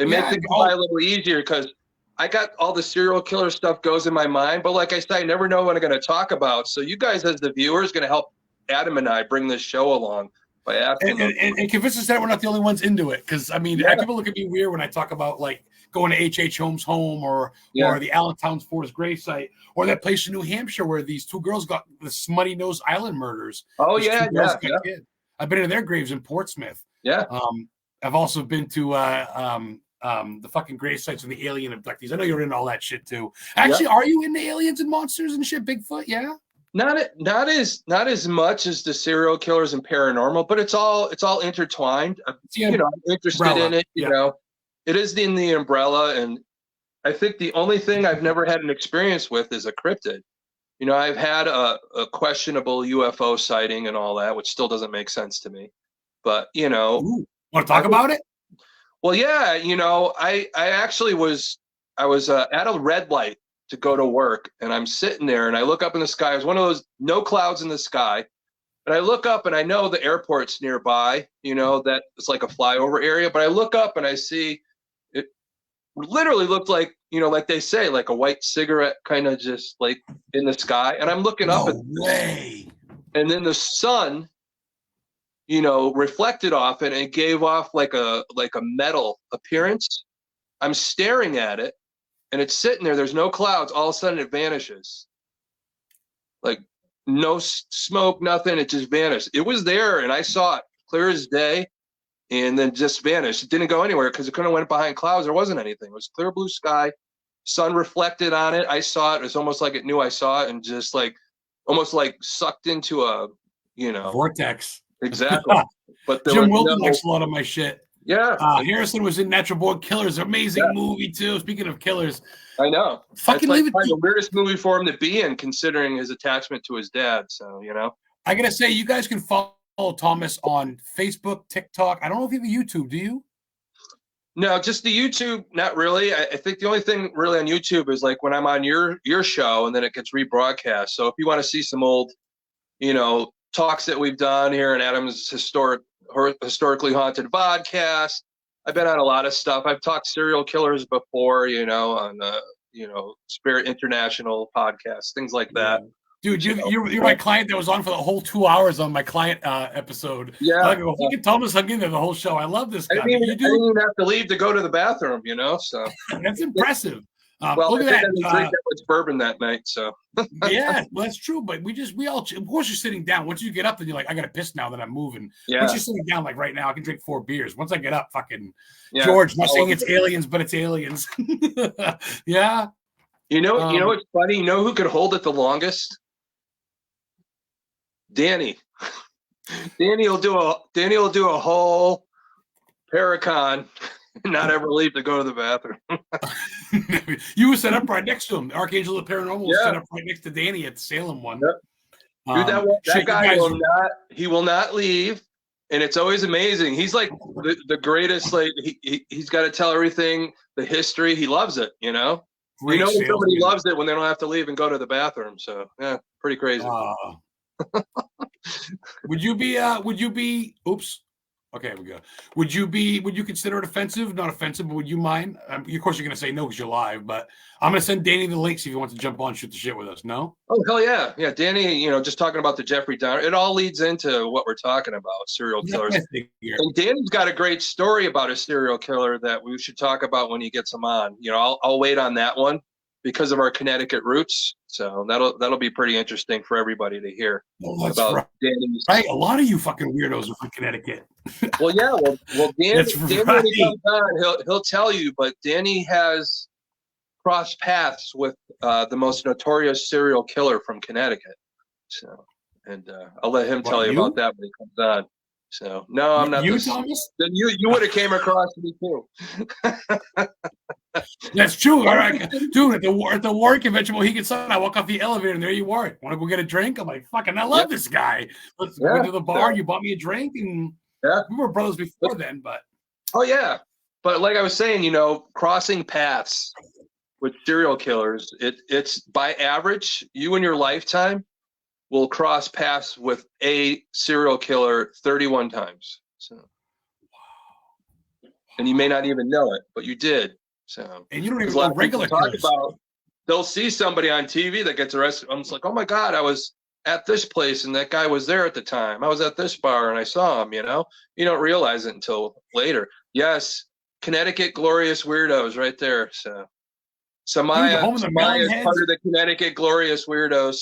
D: It makes it a little easier because I got all the serial killer stuff goes in my mind, but like I said, I never know what I'm going to talk about. So you guys, as the viewers, going to help Adam and I bring this show along by asking
A: and convince us that we're not the only ones into it. Because people look at me weird when I talk about like going to H.H. Holmes' home or the Allentown's Forest grave site or that place in New Hampshire where these 2 girls got the Smutty Nose Island murders.
D: Oh
A: These
D: yeah,
A: I've been to their graves in Portsmouth.
D: Yeah.
A: I've also been to the fucking grave sites of the alien abductees. I know you're into all that shit too. Actually, are you into aliens and monsters and shit? Bigfoot, yeah. Not
D: as much as the serial killers and paranormal, but it's all intertwined. I'm interested in it. It is in the umbrella, and I think the only thing I've never had an experience with is a cryptid. I've had a questionable UFO sighting and all that, which still doesn't make sense to me. But
A: want to talk about it?
D: Well, yeah, I actually was at a red light to go to work, and I'm sitting there, and I look up in the sky. It was one of those no clouds in the sky, and I look up, and I know the airport's nearby. That it's like a flyover area, but I look up and I see it literally looked like like they say, like a white cigarette, kind of just like in the sky, and I'm looking up at
A: way,
D: and then the sun. reflected off it, and it gave off like a metal appearance. I'm staring at it, and it's sitting there. There's no clouds. All of a sudden, it vanishes. Like no smoke, nothing. It just vanished. It was there, and I saw it clear as day, and then just vanished. It didn't go anywhere because it couldn't have went behind clouds. There wasn't anything. It was clear blue sky. Sun reflected on it. I saw it. It was almost like it knew I saw it, and just like almost like sucked into a
A: vortex.
D: Exactly. But
A: Jim Wilton likes a lot of my shit.
D: Yeah.
A: Harrison was in Natural Born Killers. Amazing movie too. Speaking of killers,
D: I know.
A: Fucking
D: That's
A: leave it.
D: The weirdest movie for him to be in, considering his attachment to his dad. So
A: I gotta say, you guys can follow Thomas on Facebook, TikTok. I don't know if you have a YouTube. Do you?
D: No, just the YouTube. Not really. I think the only thing really on YouTube is like when I'm on your show, and then it gets rebroadcast. So if you want to see some old, talks that we've done here in Adam's historically haunted vodcast. I've been on a lot of stuff. I've talked serial killers before, on the Spirit International podcast, things like that.
A: Dude, you're my client that was on for the whole 2 hours on my client episode.
D: Yeah,
A: I go, fucking Thomas hung in there the whole show. I love this guy.
D: I didn't even have to leave to go to the bathroom, so
A: that's impressive.
D: Well,
A: look
D: I
A: at that.
D: didn't drink that much bourbon that night, so
A: yeah, well, that's true. But we all, of course, you're sitting down. Once you get up, then you're like, I got to piss now that I'm moving.
D: Yeah.
A: Once you're sitting down, like right now, I can drink 4 beers. Once I get up, fucking George, not saying it's aliens, but it's aliens. Yeah.
D: What's funny? You know who could hold it the longest? Danny. Danny will do a whole Paracon. Not ever leave to go to the bathroom.
A: You were set up right next to him. Archangel of the Paranormal was set up right next to Danny at the Salem one.
D: Yep. Dude, that guy will not leave, and it's always amazing. He's like the greatest. Like he's got to tell everything, the history. He loves it. When somebody loves it when they don't have to leave and go to the bathroom. So yeah, pretty crazy.
A: Would you be? Oops. Okay, we go. Would you consider it offensive? Not offensive, but would you mind? Of course, you're going to say no because you're live, but I'm going to send Danny the links if he wants to jump on and shoot the shit with us. No?
D: Oh, hell yeah. Yeah, Danny, just talking about the Jeffrey Dahmer, it all leads into what we're talking about, serial killers. And Danny's got a great story about a serial killer that we should talk about when he gets him on. I'll wait on that one because of our Connecticut roots. So that'll be pretty interesting for everybody to hear about Danny's.
A: Right, a lot of you fucking weirdos are from Connecticut.
D: Well, yeah, well, Danny when he comes on, he'll tell you. But Danny has crossed paths with the most notorious serial killer from Connecticut. So, and I'll let him tell you about that when he comes on. So, no, I'm not.
A: Thomas?
D: Then you would have came across me too.
A: That's true. All right, dude. At the Warwick convention, he gets on. I walk off the elevator, and there you are. Want to go get a drink? I'm like, fucking, I love this guy. Let's go to the bar. You bought me a drink, and we were brothers before then. But
D: oh yeah, but like I was saying, crossing paths with serial killers, it's by average, you in your lifetime will cross paths with a serial killer 31 times. So, and you may not even know it, but you did. So,
A: and you don't even know regular killers.
D: They'll see somebody on TV that gets arrested. I'm just like, oh my God, I was at this place and that guy was there at the time. I was at this bar and I saw him. You don't realize it until later. Yes, Connecticut glorious weirdos right there. So. Samaya is part of the Connecticut glorious weirdos.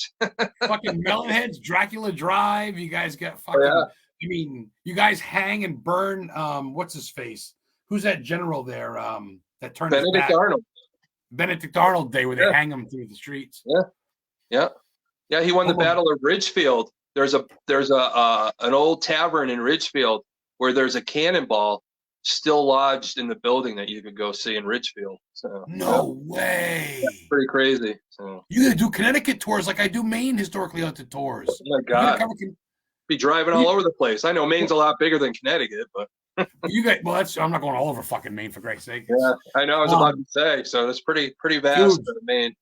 A: Fucking Melonheads, Dracula Drive. You guys got fucking. Oh, yeah. I mean, you guys hang and burn. What's his face? Who's that general there? That turned
D: Benedict Arnold.
A: Benedict Arnold Day, where they hang him through the streets.
D: Yeah. He won the Battle of Ridgefield. There's an old tavern in Ridgefield where there's a cannonball still lodged in the building that you could go see in Ridgefield. So
A: no way.
D: That's pretty crazy. So
A: you gotta do Connecticut tours like I do Maine historically haunted tours.
D: Oh my God. Be driving all over the place. I know Maine's a lot bigger than Connecticut, but
A: you guys, I'm not going all over fucking Maine for Christ's sake.
D: Yeah, I know. I was about to say. So that's pretty vast for Maine.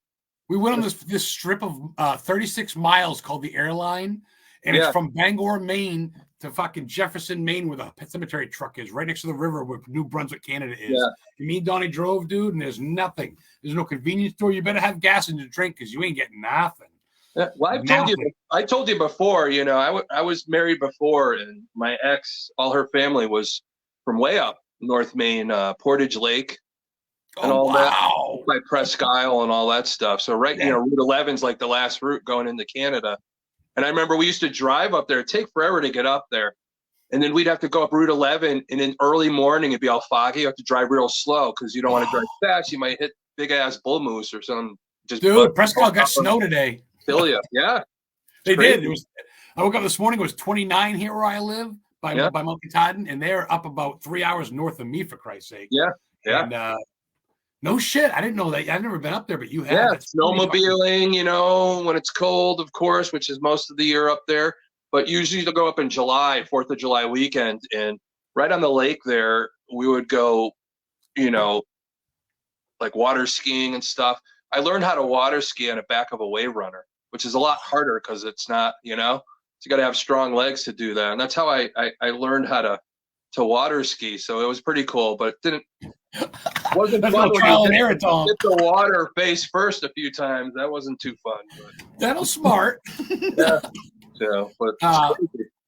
A: We went on this strip of 36 miles called the Airline, and it's from Bangor, Maine to fucking Jefferson, Maine, where the pet cemetery truck is, right next to the river where New Brunswick, Canada is. Yeah. And me and Donnie drove, dude, and there's nothing. There's no convenience store. You better have gas in your drink because you ain't getting nothing.
D: Yeah, well,
A: Massive.
D: I told you before, I was married before, and my ex, all her family was from way up North Maine, Portage Lake and
A: Oh
D: all that,
A: wow.
D: by Presque Isle and all that stuff. So
A: Yeah.
D: Route 11's like the last route going into Canada. And I remember we used to drive up there. It'd take forever to get up there. And then we'd have to go up Route 11, and in early morning, it'd be all foggy. You have to drive real slow because you don't want to drive fast. You might hit big-ass bull moose or something.
A: Dude, Presque Isle got snow today.
D: Kill you. Yeah.
A: They did. I woke up this morning. It was 29 here where I live by Mount Katahdin, and they're up about 3 hours north of me, for Christ's sake.
D: Yeah. Yeah.
A: And, no shit. I didn't know that. I've never been up there, but you have.
D: Yeah,
A: That's
D: snowmobiling, when it's cold, of course, which is most of the year up there. But usually they'll go up in July, 4th of July weekend. And right on the lake there, we would go, like water skiing and stuff. I learned how to water ski on the back of a wave runner, which is a lot harder because it's not, so you got to have strong legs to do that. And that's how I learned how to water ski. So it was pretty cool, but it wasn't
A: That's
D: fun
A: no
D: when
A: trial
D: you
A: and error, Tom.
D: hit the water face first a few times. That wasn't too fun. But.
A: That was smart.
D: Yeah. So, but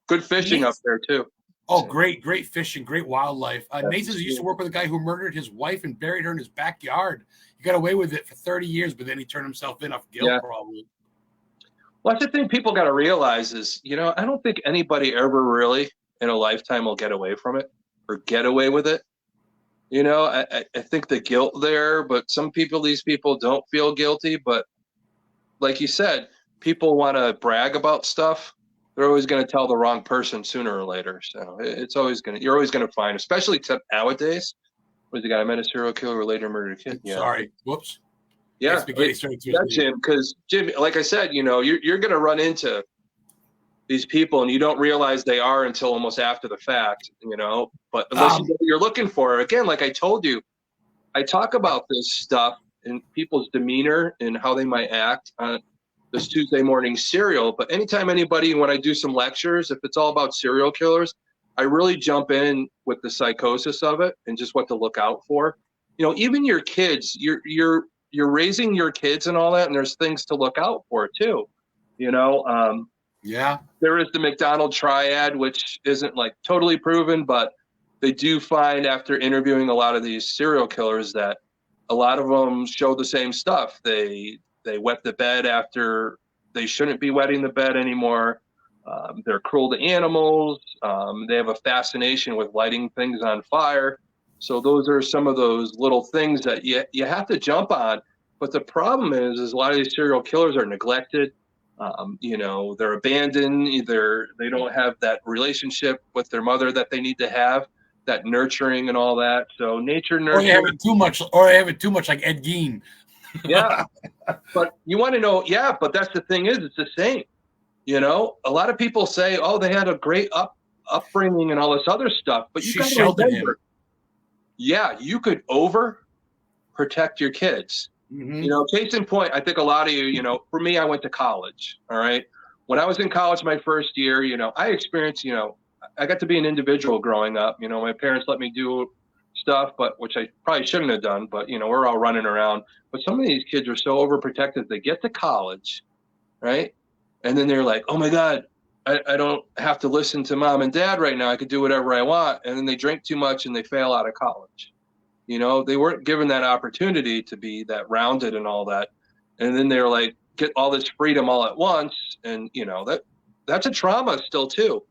D: good fishing up there too.
A: Oh, great fishing, great wildlife. Nathan's used to work with a guy who murdered his wife and buried her in his backyard. He got away with it for 30 years, but then he turned himself in off guilt, probably.
D: Well, that's the thing people got to realize is, I don't think anybody ever really in a lifetime will get away from it or get away with it. I think the guilt there, but these people don't feel guilty. But like you said, people want to brag about stuff. They're always going to tell the wrong person sooner or later. So you're always going to find, especially nowadays. Was the guy I met a serial killer or later murdered a kid? Yeah.
A: Sorry. Whoops.
D: Yeah. Jim, because Jim, like I said, you're going to run into these people and you don't realize they are until almost after the fact, but unless you know what you're looking for, again, like I told you, I talk about this stuff and people's demeanor and how they might act on this Tuesday morning serial. But anytime when I do some lectures, if it's all about serial killers, I really jump in with the psychosis of it and just what to look out for. Even your kids, you're raising your kids and all that, and there's things to look out for too.
A: Yeah.
D: There is the McDonald triad, which isn't like totally proven, but they do find after interviewing a lot of these serial killers that a lot of them show the same stuff. They wet the bed after they shouldn't be wetting the bed anymore. They're cruel to animals. They have a fascination with lighting things on fire. So those are some of those little things that you have to jump on. But the problem is a lot of these serial killers are neglected. They're abandoned. Either they don't have that relationship with their mother that they need to have, that nurturing and all that. So nature nurture.
A: Or they have it too much like Ed Gein.
D: Yeah. But you want to know, but that's the thing is, it's the same. A lot of people say, oh, they had a great upbringing and all this other stuff, but you got to remember, you could overprotect your kids. Mm-hmm. Case in point, I think a lot of you, for me, I went to college. All right. When I was in college, my first year, I experienced, I got to be an individual growing up. My parents let me do stuff, which I probably shouldn't have done, but, we're all running around. But some of these kids are so overprotected, they get to college, right? And then they're like, oh my God, I don't have to listen to mom and dad right now. I could do whatever I want. And then they drink too much and they fail out of college. They weren't given that opportunity to be that rounded and all that. And then they're like, get all this freedom all at once. And, that's a trauma still too.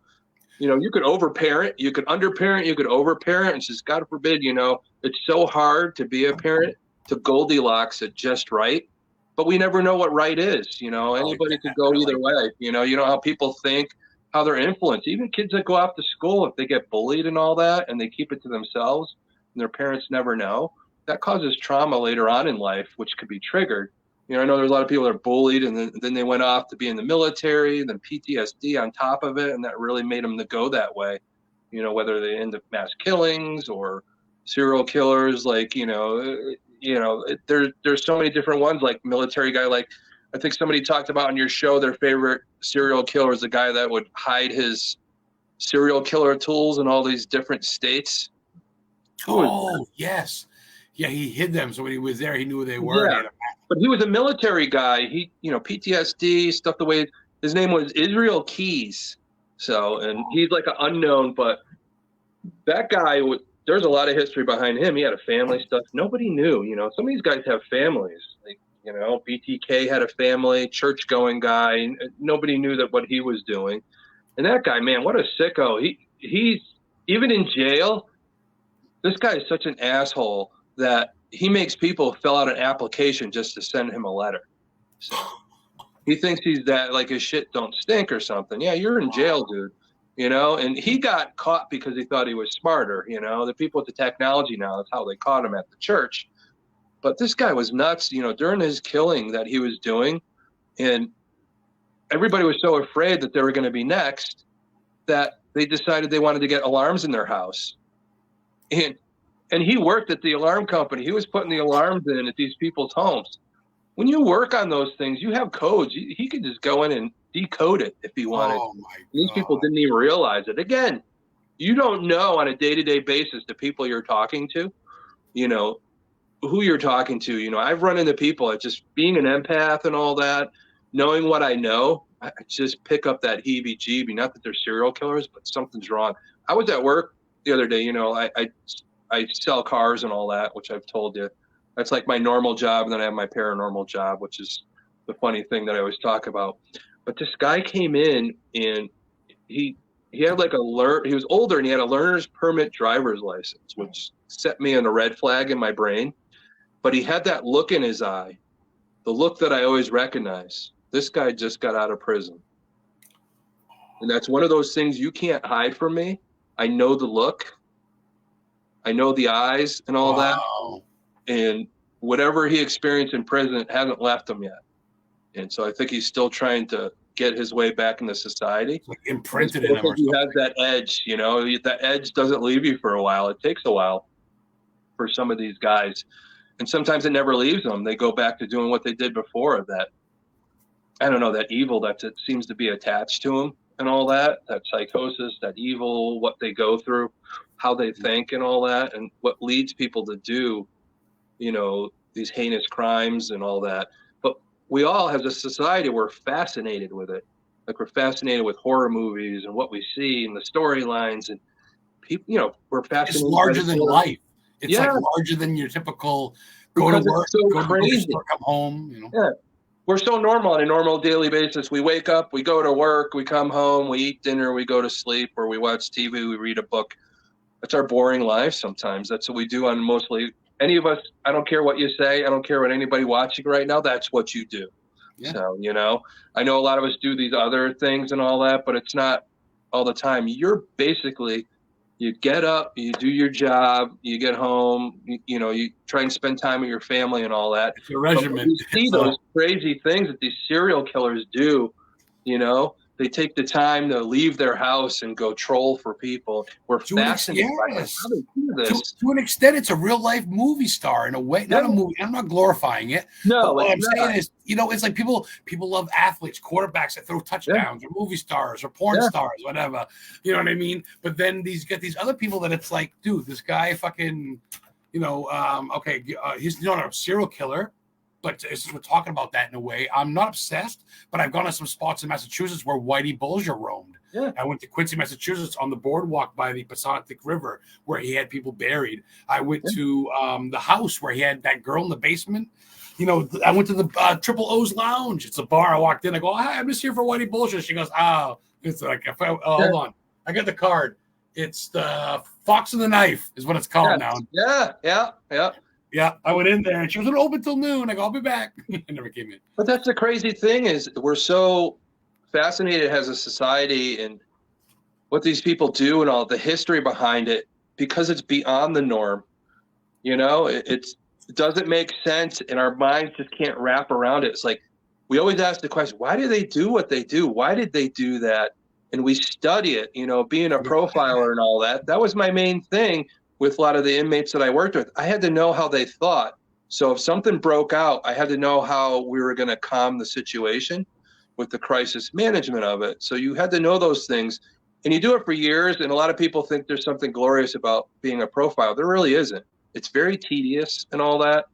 D: You could overparent, you could underparent, you could overparent. And just God forbid, it's so hard to be a parent, to Goldilocks it just right. But we never know what right is. Anybody could go either way. You know how people think, how they're influenced. Even kids that go off to school, if they get bullied and all that, and they keep it to themselves, and their parents never know, that causes trauma later on in life, which could be triggered. I know there's a lot of people that are bullied, and then they went off to be in the military, and then PTSD on top of it, and that really made them to go that way. Whether they end up mass killings or serial killers, like there's so many different ones, like military guy, like I think somebody talked about on your show, their favorite serial killer is the guy that would hide his serial killer tools in all these different states.
A: Oh, yes. Yeah, he hid them. So when he was there, he knew who they were.
D: Yeah. But he was a military guy. He, PTSD stuff. The way his name was Israel Keys. So, and he's like an unknown, but that guy there's a lot of history behind him. He had a family stuff. Nobody knew, some of these guys have families. Like, BTK had a family, church going guy. Nobody knew that what he was doing. And that guy, man, what a sicko. He's even in jail. This guy is such an asshole that he makes people fill out an application just to send him a letter. So he thinks he's that, like his shit don't stink or something. Yeah, you're in jail, dude. And he got caught because he thought he was smarter. The people with the technology now, that's how they caught him at the church. But this guy was nuts, during his killing that he was doing. And everybody was so afraid that they were going to be next that they decided they wanted to get alarms in their house. And he worked at the alarm company. He was putting the alarms in at these people's homes. When you work on those things, you have codes. He could just go in and decode it if he wanted.
A: Oh my God.
D: These people didn't even realize it. Again, you don't know on a day-to-day basis the people you're talking to, who you're talking to. I've run into people at just being an empath and all that, knowing what I know, I just pick up that heebie-jeebie. Not that they're serial killers, but something's wrong. I was at work the other day, I sell cars and all that, which I've told you. That's like my normal job, and then I have my paranormal job, which is the funny thing that I always talk about. But this guy came in, and he had like he was older, and he had a learner's permit driver's license, which set me on a red flag in my brain. But he had that look in his eye, the look that I always recognize. This guy just got out of prison. And that's one of those things you can't hide from me. I know the look. I know the eyes and all that. And whatever he experienced in prison hasn't left him yet. And so I think he's still trying to get his way back into society.
A: It's like imprinted in him or something.
D: He has that edge, that edge doesn't leave you for a while. It takes a while for some of these guys. And sometimes it never leaves them. They go back to doing what they did before. That, I don't know, that evil that seems to be attached to them and all that psychosis, that evil, what they go through, how they think and all that, and what leads people to do, these heinous crimes and all that. But we all, as a society, we're fascinated with it. Like, we're fascinated with horror movies and what we see and the storylines, and people, we're fascinated.
A: It's larger than life. It's like larger than your typical go to work, go to the store, come home.
D: Yeah. We're so normal on a normal daily basis. We wake up, we go to work, we come home, we eat dinner, we go to sleep, or we watch TV, we read a book. That's our boring life sometimes. That's what we do on mostly any of us. I don't care what you say. I don't care what anybody watching right now. That's what you do. Yeah. So, I know a lot of us do these other things and all that, but it's not all the time. You're basically, you get up, you do your job, you get home, you try and spend time with your family and all that.
A: It's a regimen.
D: You see those crazy things that these serial killers do, they take the time to leave their house and go troll for people. We're fascinated by how they do this.
A: To an extent, it's a real life movie star in a way. Not a movie. I'm not glorifying it.
D: No,
A: what I'm saying is, it's like people love athletes, quarterbacks that throw touchdowns, or movie stars, or porn stars, whatever. You know what I mean? But then get these other people that it's like, dude, this guy fucking, he's not a serial killer. But since we're talking about that in a way, I'm not obsessed, but I've gone to some spots in Massachusetts where Whitey Bulger roamed. Yeah. I went to Quincy, Massachusetts on the boardwalk by the Passaic River where he had people buried. I went to the house where he had that girl in the basement. I went to the Triple O's Lounge. It's a bar. I walked in. I go, hi, I'm just here for Whitey Bulger. She goes, it's like, hold on. I got the card. It's the Fox and the Knife is what it's called now. Yeah, I went in there and she was open till noon. I go, I'll be back. I never came in.
D: But that's the crazy thing is we're so fascinated as a society and what these people do and all the history behind it because it's beyond the norm. It doesn't make sense and our minds just can't wrap around it. It's like we always ask the question, why do they do what they do? Why did they do that? And we study it, being a profiler and all that. That was my main thing. With a lot of the inmates that I worked with, I had to know how they thought. So if something broke out, I had to know how we were going to calm the situation with the crisis management of it. So you had to know those things. And you do it for years, and a lot of people think there's something glorious about being a profiler. There really isn't. It's very tedious and all that.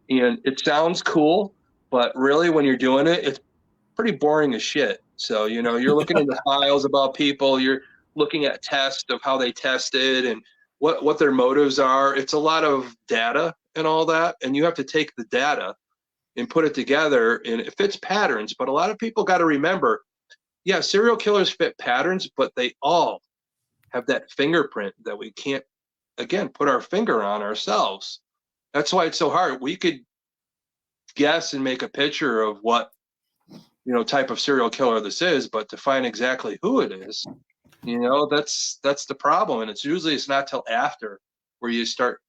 D: And it sounds cool, but really when you're doing it, it's pretty boring as shit. So, you're looking into files about people, you're looking at tests of how they tested and what their motives are. It's a lot of data and all that, and you have to take the data and put it together, and it fits patterns. But a lot of people got to remember, yeah, serial killers fit patterns, but they all have that fingerprint that we can't, again, put our finger on ourselves. That's why it's so hard. We could guess and make a picture of what type of serial killer this is, but to find exactly who it is, that's the problem. And it's not till after where you start,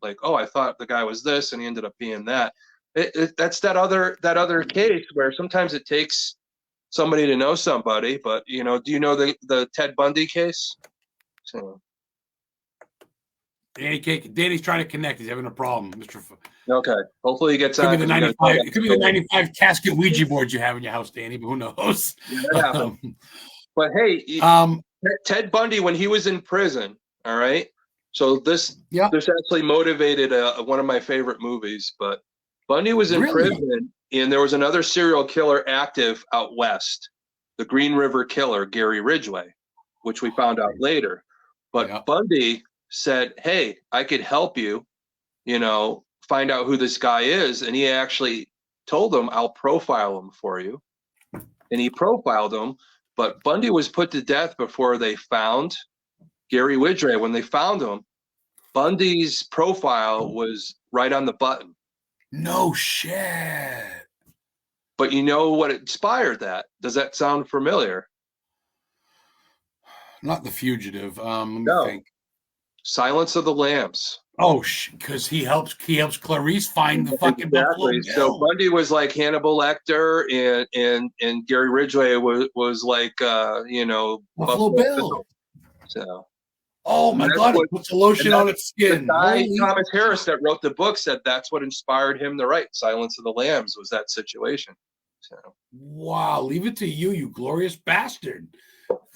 D: like, oh, I thought the guy was this and he ended up being that. That's that other case where sometimes it takes somebody to know somebody. But do you know the Ted Bundy case? So
A: Danny's trying to connect. He's having a problem, Mr.
D: Okay. Hopefully he gets
A: on.
D: It
A: could be the 95 casket Ouija board you have in your house, Danny, but who knows?
D: Yeah, but hey, Ted Bundy, when he was in prison, all right? So this actually motivated one of my favorite movies, but Bundy was in prison, and there was another serial killer active out west, the Green River Killer, Gary Ridgway, which we found out later. But Bundy said, hey, I could help you, find out who this guy is. And he actually told him, I'll profile him for you. And he profiled him, but Bundy was put to death before they found Gary Ridgway. When they found him, Bundy's profile was right on the button.
A: No shit.
D: But you know what inspired that? Does that sound familiar?
A: Not The Fugitive. Let me think.
D: Silence of the Lambs.
A: Oh, because he helps Clarice find the fucking Buffalo Bill.
D: So Bundy was like Hannibal Lecter, and Gary Ridgway was like
A: Buffalo Bill.
D: So.
A: Oh my God! It puts a lotion on its skin.
D: The guy, Thomas Harris, that wrote the book, said that's what inspired him to write Silence of the Lambs. Was that situation? So.
A: Wow! Leave it to you, you glorious bastard.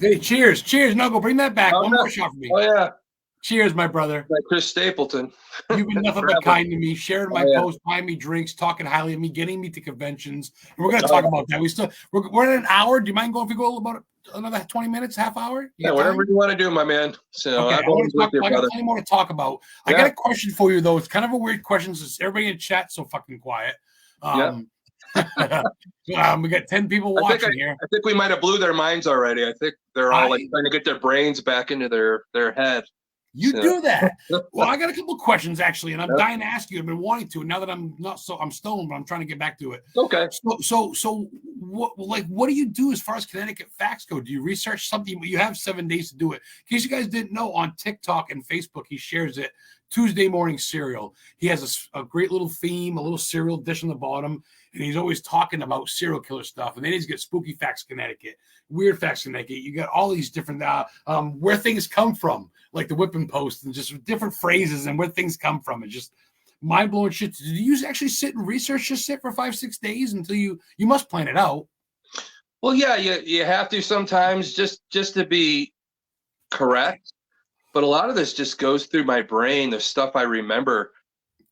A: Hey, cheers! No, go bring that back. One more shot for me.
D: Oh yeah.
A: Cheers, my brother.
D: Like Chris Stapleton.
A: You've been nothing but kind to me, sharing my posts, buying me drinks, talking highly of me, getting me to conventions. And we're going to talk about that. We're in an hour. Do you mind going if we go about another 20 minutes, half hour?
D: Whatever you want to do, my man. So
A: okay, I got plenty more to talk about. I got a question for you, though. It's kind of a weird question since everybody in chat so fucking quiet. We got 10 people watching here.
D: I think we might have blew their minds already. I think they're all like trying to get their brains back into their head.
A: You do that. Well, I got a couple of questions actually, and I'm dying to ask you. I've been wanting to. Now that I'm stoned, but I'm trying to get back to it.
D: Okay.
A: So what do you do as far as Connecticut facts go? Do you research something? You have 7 days to do it. In case you guys didn't know, on TikTok and Facebook, he shares it. Tuesday morning cereal. He has a great little theme, a little cereal dish on the bottom, and he's always talking about serial killer stuff. And then he's got spooky facts Connecticut, weird facts Connecticut. You got all these different where things come from, like the whipping post, and just different phrases and where things come from. It's just mind blowing shit. Did you actually sit and research this shit for 5-6 days until you must plan it out?
D: Well, yeah, you have to sometimes just to be correct. But a lot of this just goes through my brain, the stuff I remember.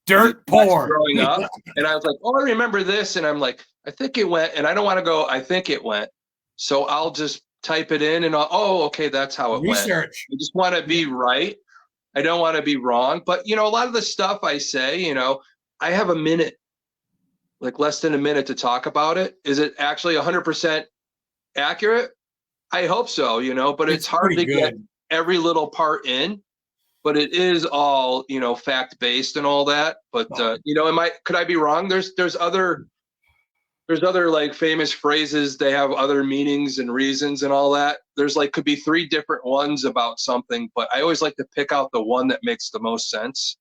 A: Dirt poor.
D: Growing up. And I was like, oh, I remember this. And I'm like, I think it went. And I don't want to go, I think it went. So I'll just type it in and okay, that's how it went. I just want to be right. I don't want to be wrong. But, a lot of the stuff I say, I have a minute, like less than a minute to talk about it. Is it actually 100% accurate? I hope so, but it's hard to get every little part in, but it is all fact based and all that. But could I be wrong? There's other like famous phrases. They have other meanings and reasons and all that. There's could be 3 different ones about something, but I always like to pick out the one that makes the most sense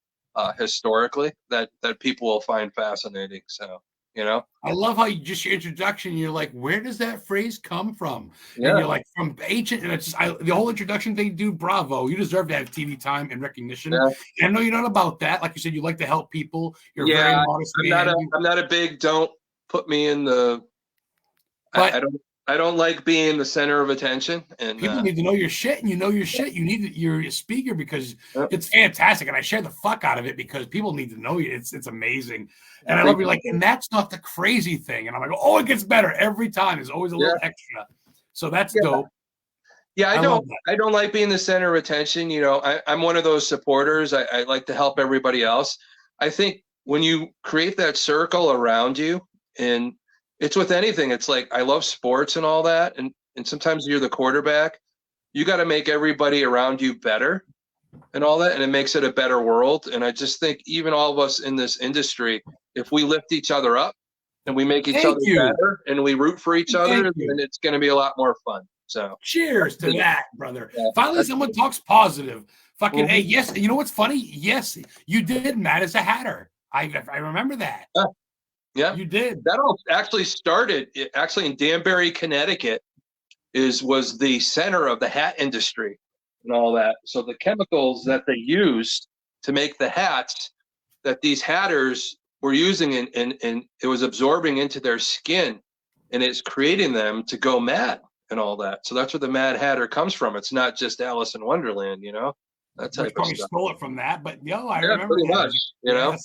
D: historically that people will find fascinating. So.
A: I love how your introduction, you're like, where does that phrase come from?
D: Yeah.
A: And you're like, from ancient, and it's just the whole introduction thing, dude, bravo. You deserve to have TV time and recognition. Yeah. And I know you're not about that. Like you said, you like to help people. You're very modest.
D: I'm not a big, don't put me in the,
A: but,
D: I don't I don't like being the center of attention. And
A: people need to know your shit, and you know your shit. You need you're a speaker because it's fantastic, and I share the fuck out of it because people need to know you. It's amazing, and I love you. Like, and that's not the crazy thing. And I'm like, oh, it gets better every time. There's always a little extra, so that's dope.
D: Yeah, I don't like being the center of attention. You know, I'm one of those supporters. I like to help everybody else. I think when you create that circle around you, and it's with anything, it's like I love sports and all that, and sometimes you're the quarterback. You got to make everybody around you better and all that, and it makes it a better world. And I just think even all of us in this industry, if we lift each other up and we make each other better and we root for each other, then it's going to be a lot more fun. So
A: cheers to that, brother. Yeah, finally, someone talks positive. Fucking hey, yes. You know what's funny? Yes, you did Matt as a hatter. I remember that.
D: Yeah,
A: you did.
D: That all actually started in Danbury, Connecticut. Was the center of the hat industry and all that. So the chemicals that they used to make the hats that these hatters were using and it was absorbing into their skin, and it's creating them to go mad and all that. So that's where the Mad Hatter comes from. It's not just Alice in Wonderland, you know. That type of stuff.
A: Stole it from that, but I remember
D: pretty much. You know,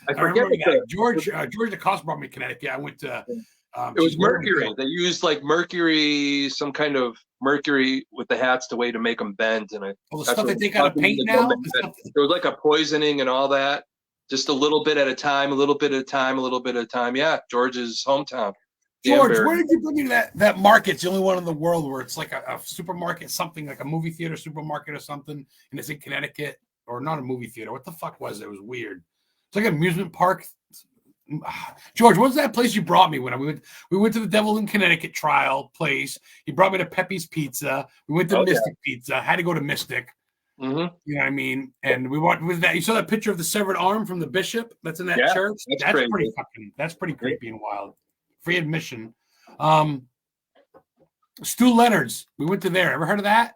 A: I forget that. George DeCosta brought me to Connecticut. I went to.
D: It was mercury. They used like mercury, some kind of mercury with the hats, the way to make them bend. And
A: the stuff they take out of paint now.
D: It was like a poisoning and all that. Just a little bit at a time, a little bit at a time, a little bit at a time. Yeah, George's hometown.
A: George, where did you bring me to that market? It's the only one in the world where it's like a supermarket, something like a movie theater supermarket or something, and it's in Connecticut, or not a movie theater. What the fuck was it? It was weird. It's like an amusement park. George, what was that place you brought me when we went to the Devil in Connecticut trial place? You brought me to Pepe's Pizza. We went to Mystic Pizza. Had to go to Mystic.
D: Mm-hmm.
A: You know what I mean? And we went with that. You saw that picture of the severed arm from the bishop that's in that church? That's pretty creepy and wild. Free admission. Stu Leonard's. We went to there. Ever heard of that?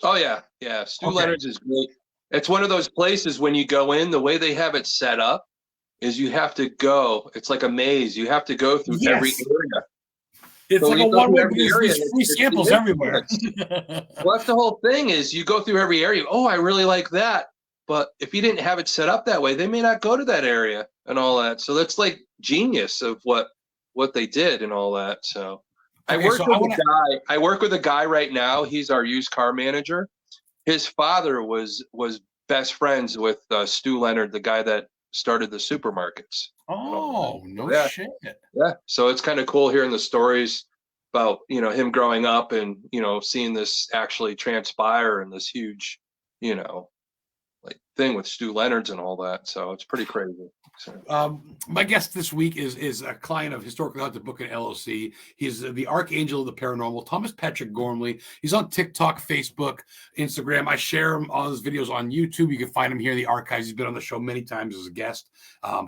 D: Oh yeah. Stu Leonard's is great. It's one of those places when you go in, the way they have it set up is you have to go. It's like a maze. You have to go through every area.
A: It's so like a one-way. There's free samples everywhere.
D: Well, that's the whole thing is you go through every area. Oh, I really like that. But if you didn't have it set up that way, they may not go to that area and all that. So that's like genius of what they did and all that. So I work with a guy right now. He's our used car manager. His father was best friends with Stu Leonard, the guy that started the supermarkets.
A: Oh, no shit.
D: Yeah. So it's kind of cool hearing the stories about, him growing up and, seeing this actually transpire in this huge, like thing with Stu Leonard's and all that. So it's pretty crazy. So.
A: My guest this week is a client of Historically Haunted Book and LLC. He's the archangel of the paranormal, Thomas Patrick Gormley. He's on TikTok, Facebook, Instagram. I share him all his videos on YouTube. You can find him here in the archives. He's been on the show many times as a guest,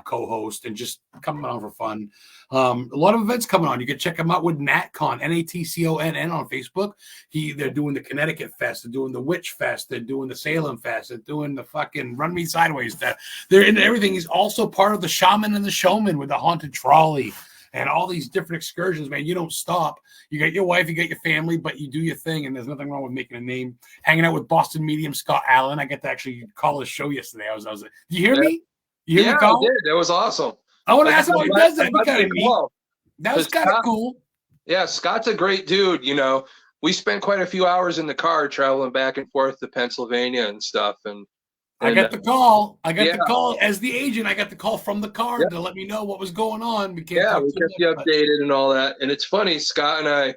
A: co-host, and just coming on for fun. A lot of events coming on. You can check him out with NatCon, NatConn on Facebook. They're doing the Connecticut Fest. They're doing the Witch Fest. They're doing the Salem Fest. They're doing the fucking Run Me Sideways. They're into everything. He's also part of the Shaman and the Showman with the Haunted Trolley and all these different excursions, man. You don't stop. You got your wife, you got your family, but you do your thing, and there's nothing wrong with making a name. Hanging out with Boston medium Scott Allen. I got to actually call his show yesterday. I was like, did you hear me? You hear me call?
D: I did. That was awesome.
A: I want to ask him how he does that. That was kind of cool.
D: Yeah, Scott's a great dude. We spent quite a few hours in the car traveling back and forth to Pennsylvania and stuff, and
A: I got the call. The call as the agent. I got the call from the car to let me know what was going on. We kept
D: you updated and all that. And it's funny, Scott and I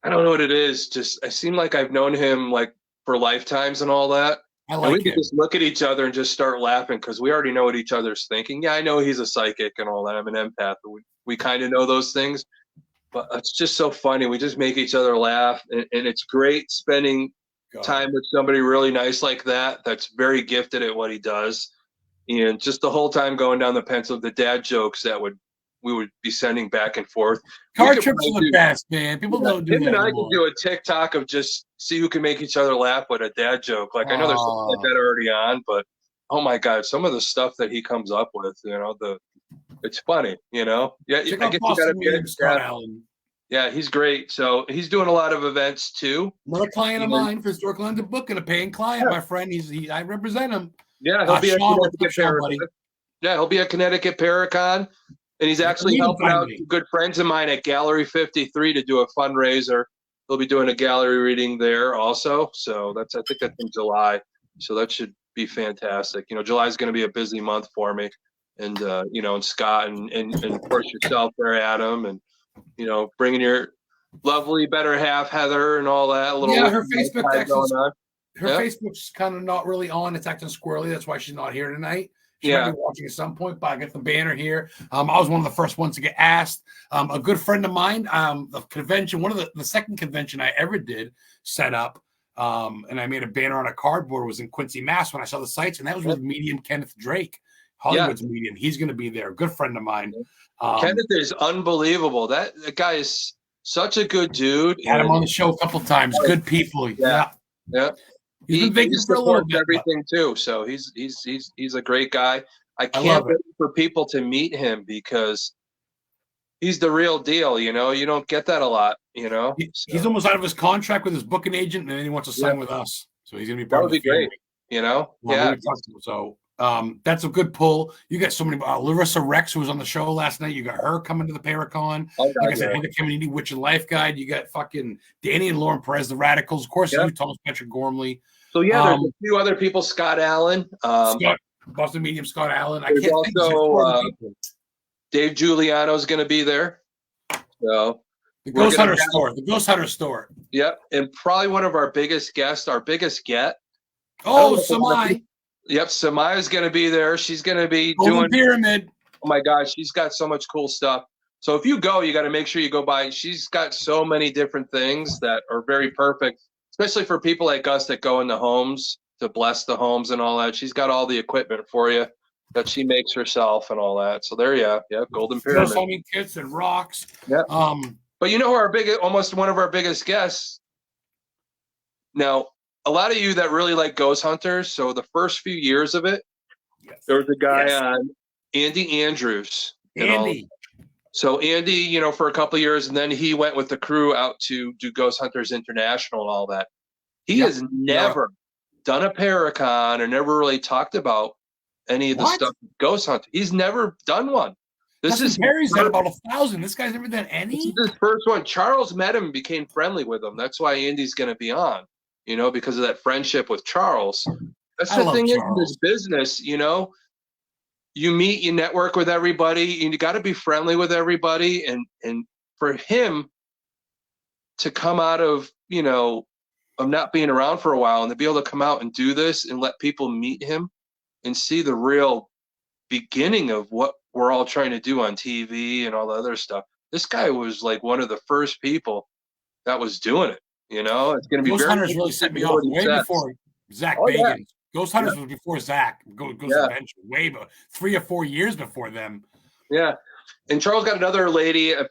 D: don't know what it is. Just I seem like I've known him like for lifetimes and all that. We could just look at each other and just start laughing because we already know what each other's thinking. Yeah, I know he's a psychic and all that. I'm an empath. But we kind of know those things. But it's just so funny. We just make each other laugh, and it's great spending time with somebody really nice like that. That's very gifted at what he does, and just the whole time going down the dad jokes that we would be sending back and forth.
A: Car trips are the best, man. People don't do that.
D: Him and I can do a TikTok of just see who can make each other laugh with a dad joke. Like I know there's something like that already on, but oh my god, some of the stuff that he comes up with, it's funny, Yeah, I guess you gotta be Scott Allen. Yeah, he's great. So he's doing a lot of events too.
A: Another client of mine for Historical London Book and a paying client, my friend. I represent him.
D: Yeah, he'll be at
A: Sean, what's
D: Connecticut
A: up, Sean, buddy?
D: Paracon. Yeah, he'll be at Connecticut Paracon, and he's actually helping out good friends of mine at Gallery 53 to do a fundraiser. He'll be doing a gallery reading there also. So I think that's in July. So that should be fantastic. You know, July is going to be a busy month for me, and you know, and Scott and of course yourself there, Adam, and you know, bringing your lovely better half Heather and all that.
A: Her Facebook Facebook's kind of not really on. It's acting squirrely. That's why she's not here tonight. She might be watching at some point, but I got the banner here. I was one of the first ones to get asked. A good friend of mine, the convention, one of the second convention I ever did set up, and I made a banner on a cardboard, was in Quincy, Mass. When I saw the sites, and that was with medium Kenneth Drake, Hollywood's medium. He's going to be there. Good friend of mine.
D: Kenneth is unbelievable. That guy is such a good dude.
A: Had him on the show a couple times. Good people. Yeah. He's been vacant for a little bit.
D: Everything too. So he's a great guy. I can't wait for people to meet him because he's the real deal. You know, you don't get that a lot. You know,
A: he's almost out of his contract with his booking agent, and then he wants to sign with us. So he's going to be part of the
D: great. You know,
A: So that's a good pull. You got so many. Larissa Rex, who was on the show last night. You got her coming to the Paracon. Like I said, Heather Community Witch and Life Guide. You got fucking Danny and Lauren Perez, the Radicals. Of course, you, Thomas Patrick Gormley.
D: So there's a few other people. Scott Allen,
A: Boston Medium, Scott Allen.
D: There's also Dave Giuliano is going to be there. So
A: the Ghost Hunter store. The Ghost Hunter store.
D: Yep, and probably one of our biggest guests, our biggest get.
A: Oh, Samai.
D: Yep, Samai is going to be there. She's going to be
A: doing Pyramid.
D: Oh my gosh, she's got so much cool stuff. So if you go, you got to make sure you go by. She's got so many different things that are very perfect, especially for people like us that go into homes to bless the homes and all that. She's got all the equipment for you that she makes herself and all that. So there you go. Yeah, Golden Pyramid.
A: Foaming kits and rocks.
D: Yeah. But you know who almost one of our biggest guests. Now, a lot of you that really like ghost hunters. So the first few years of it, there was a guy on Andy Andrews. So Andy, you know, for a couple of years, and then he went with the crew out to do Ghost Hunters International and all that. He has never done a Paracon or never really talked about any of the stuff with Ghost Hunter. He's never done one.
A: Perry's done about 1,000. This guy's never done any.
D: This is his first one. Charles met him and became friendly with him. That's why Andy's going to be on, you know, because of that friendship with Charles. That's the thing in this business, you know. You meet, you network with everybody, and you got to be friendly with everybody. And for him to come out of, you know, of not being around for a while and to be able to come out and do this and let people meet him and see the real beginning of what we're all trying to do on TV and all the other stuff. This guy was like one of the first people that was doing it. You know, it's going to be
A: Ghost Hunters really set me off way before Zach Bagans. Ghost Hunters was before Zach. Ghost Adventure, way 3 or 4 years before them.
D: Yeah. And Charles got another lady. It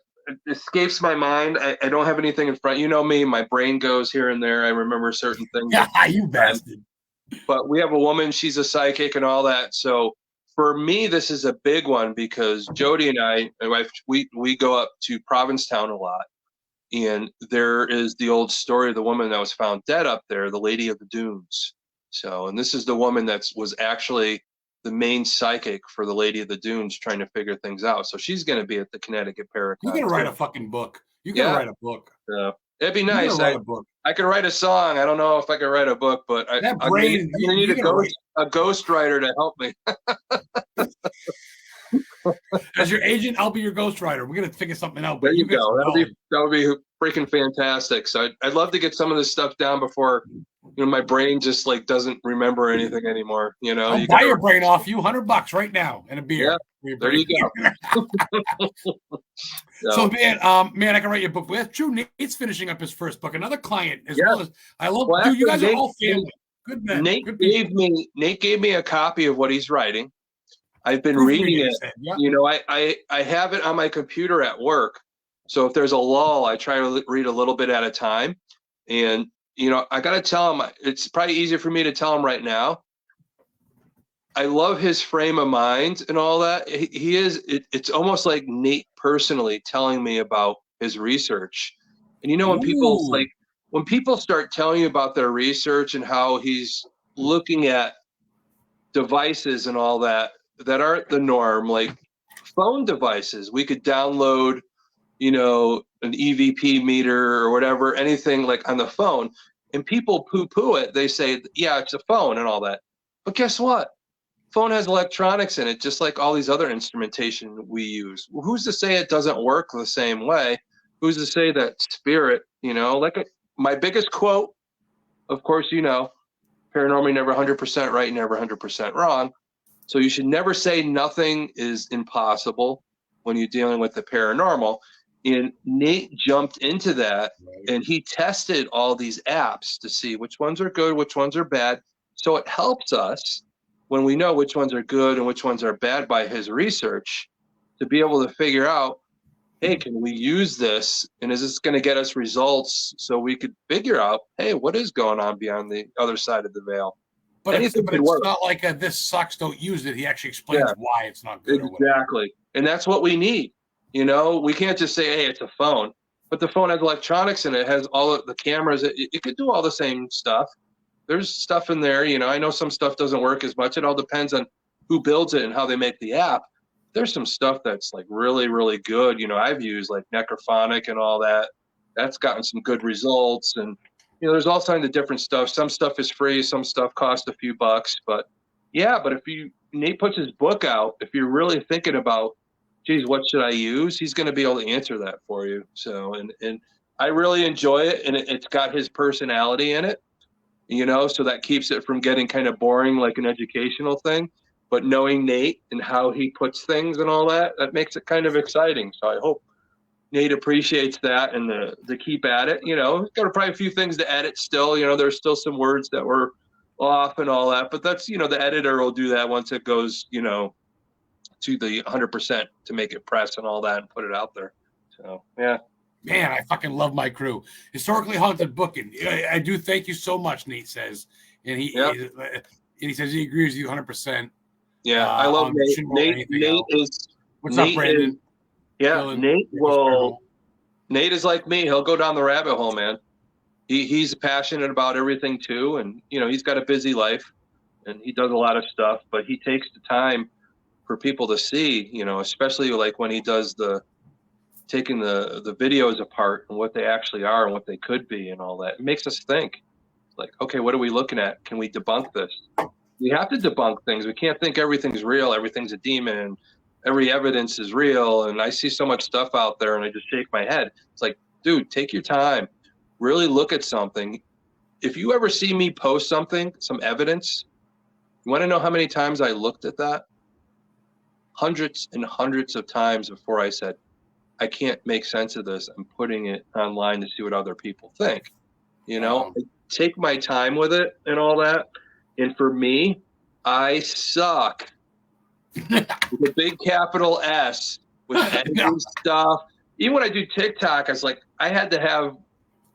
D: escapes my mind. I don't have anything in front. You know me. My brain goes here and there. I remember certain things.
A: Yeah, you bastard.
D: But we have a woman. She's a psychic and all that. So for me, this is a big one because Jody and I, my wife, we go up to Provincetown a lot. And there is the old story of the woman that was found dead up there, the Lady of the Dunes. So, and this is the woman that was actually the main psychic for the Lady of the Dunes trying to figure things out. So she's going to be at the Connecticut Paracon.
A: You're going to write a fucking book. You're going to write a book.
D: Yeah. It'd be nice. I could write a song. I don't know if I could write a book, but I'm going to need a ghostwriter to help me.
A: As your agent, I'll be your ghostwriter. We're going to figure something out.
D: There you go. That would be freaking fantastic. So I'd love to get some of this stuff down before, you know, my brain just like doesn't remember anything anymore. You know,
A: I'll buy your brain off you $100 right now and a beer.
D: Yeah, there you go.
A: So man, I can write your book. Well, that's true. Nate's finishing up his first book. Another client as well as I love. Well, dude, you guys are all family. Good man.
D: Nate gave me a copy of what he's writing. I've been reading it. You know, I have it on my computer at work. So if there's a lull, I try to read a little bit at a time. And, you know, I got to tell him, it's probably easier for me to tell him right now. I love his frame of mind and all that. It's almost like Nate personally telling me about his research. And when people start telling you about their research and how he's looking at devices and all that aren't the norm, like phone devices, we could download, an EVP meter or whatever, anything like on the phone, and people poo-poo it. They say, yeah, it's a phone and all that. But guess what? Phone has electronics in it, just like all these other instrumentation we use. Well, who's to say it doesn't work the same way? Who's to say that spirit, my biggest quote, of course, paranormal, never 100% right, never 100% wrong. So you should never say nothing is impossible when you're dealing with the paranormal. And Nate jumped into that, and he tested all these apps to see which ones are good, which ones are bad. So it helps us when we know which ones are good and which ones are bad by his research to be able to figure out, hey, can we use this? And is this going to get us results so we could figure out, hey, what is going on beyond the other side of the veil?
A: But it's not like this sucks, don't use it. He actually explains why it's not good.
D: Exactly. And that's what we need. We can't just say, hey, it's a phone. But the phone has electronics in it. It has all of the cameras. It could do all the same stuff. There's stuff in there. I know some stuff doesn't work as much. It all depends on who builds it and how they make the app. There's some stuff that's like really, really good. I've used like Necrophonic and all that. That's gotten some good results. And, there's all kinds of different stuff. Some stuff is free. Some stuff costs a few bucks. But yeah, but Nate puts his book out, if you're really thinking about, geez, what should I use? He's going to be able to answer that for you. So, and I really enjoy it. And it's got his personality in it, so that keeps it from getting kind of boring, like an educational thing. But knowing Nate and how he puts things and all that makes it kind of exciting. So I hope Nate appreciates that and the keep at it. Got probably a few things to edit still. There's still some words that were off and all that. But that's, the editor will do that once it goes, to the 100% to make it press and all that and put it out there. So, yeah.
A: Man, I fucking love my crew. Historically Haunted Booking. I do thank you so much, Nate says. And he says he agrees with you 100%.
D: Yeah, I love Nate. Nate is.
A: What's
D: Nate
A: up, Brandon?
D: Nate is like me. He'll go down the rabbit hole, man. He's passionate about everything too, and he's got a busy life, and he does a lot of stuff. But he takes the time for people to see, especially like when he does taking the videos apart and what they actually are and what they could be and all that. It makes us think, like, okay, what are we looking at? Can we debunk this? We have to debunk things. We can't think everything's real, everything's a demon, every evidence is real. And I see so much stuff out there and I just shake my head. It's like, dude, take your time. Really look at something. If you ever see me post something, some evidence, you want to know how many times I looked at that? Hundreds and hundreds of times before I said, I can't make sense of this. I'm putting it online to see what other people think. I take my time with it and all that. And for me, I suck with a big capital S with editing stuff. Even when I do TikTok, I was like, I had to have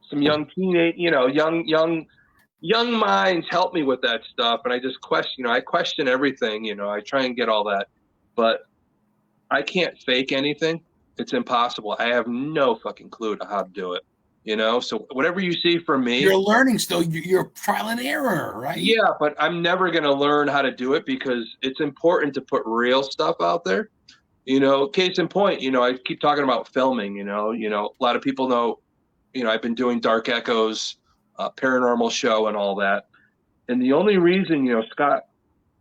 D: some young teenage, young minds help me with that stuff. And I just question, I question everything, I try and get all that, but I can't fake anything. It's impossible. I have no fucking clue to how to do it. So whatever you see from me,
A: you're learning still. You're trial and error, right?
D: Yeah, but I'm never going to learn how to do it because it's important to put real stuff out there. Case in point, I keep talking about filming, a lot of people know, I've been doing Dark Echoes, paranormal show and all that. And the only reason, Scott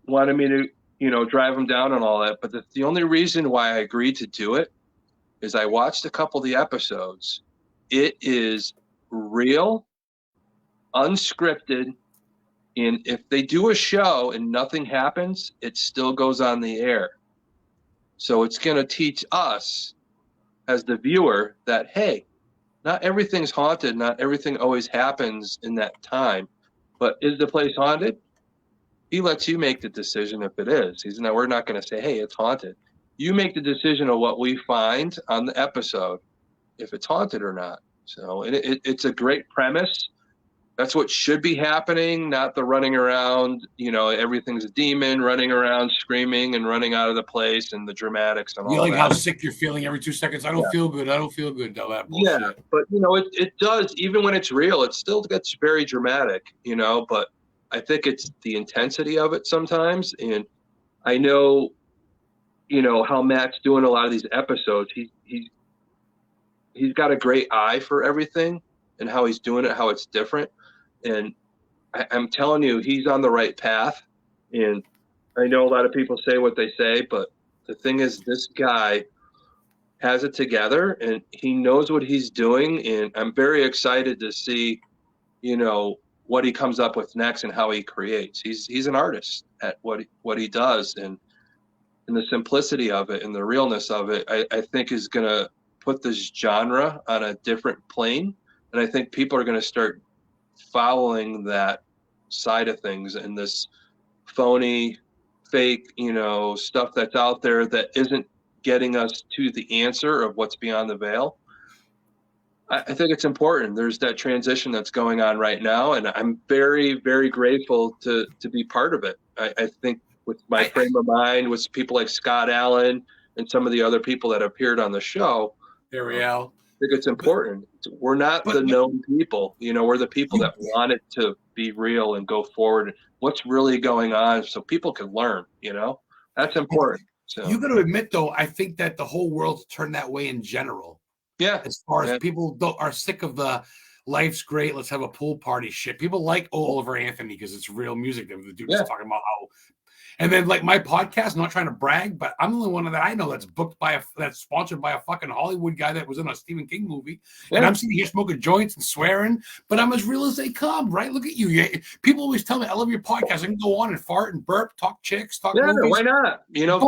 D: wanted me to, drive him down and all that. But the only reason why I agreed to do it is I watched a couple of the episodes. It is real, unscripted, and if they do a show and nothing happens, it still goes on the air. So it's going to teach us as the viewer that, hey, not everything's haunted, not everything always happens in that time, but is the place haunted? He lets you make the decision if it is. We're not going to say, hey, it's haunted. You make the decision of what we find on the episode, if it's haunted or not. So it's a great premise. that's what should be happening, not the running around, everything's a demon, running around screaming and running out of the place and the dramatics and
A: You
D: all
A: like
D: that.
A: how sick you're feeling every 2 seconds. I don't feel good. I don't feel good. All that bullshit.
D: Yeah, but it does, even when it's real, it still gets very dramatic, but I think it's the intensity of it sometimes. And I know, how Matt's doing a lot of these episodes. He's got a great eye for everything and how he's doing it, how it's different. And I'm telling you, he's on the right path. And I know a lot of people say what they say, but the thing is, this guy has it together and he knows what he's doing. And I'm very excited to see, what he comes up with next and how he creates. He's an artist at what he does. And the simplicity of it and the realness of it, I think is going to put this genre on a different plane. And I think people are going to start following that side of things and this phony, fake, stuff that's out there that isn't getting us to the answer of what's beyond the veil. I think it's important. There's that transition that's going on right now, and I'm very, very grateful to be part of it. I think with my frame of mind, with people like Scott Allen and some of the other people that appeared on the show,
A: There we go.
D: I think it's important. We're not the known people. We're the people that want it to be real and go forward. What's really going on so people can learn, That's important. So
A: You got to admit, though, I think that the whole world's turned that way in general.
D: Yeah.
A: As far as people are sick of the life's great, let's have a pool party shit. People like Oliver Anthony because it's real music. The dude is talking about how. And then, like my podcast, not trying to brag, but I'm the only one that I know that's that's sponsored by a fucking Hollywood guy that was in a Stephen King movie. Yeah. And I'm sitting here smoking joints and swearing, but I'm as real as they come, right? Look at you. People always tell me, I love your podcast. I can go on and fart and burp, talk chicks, talk movies.
D: Why not?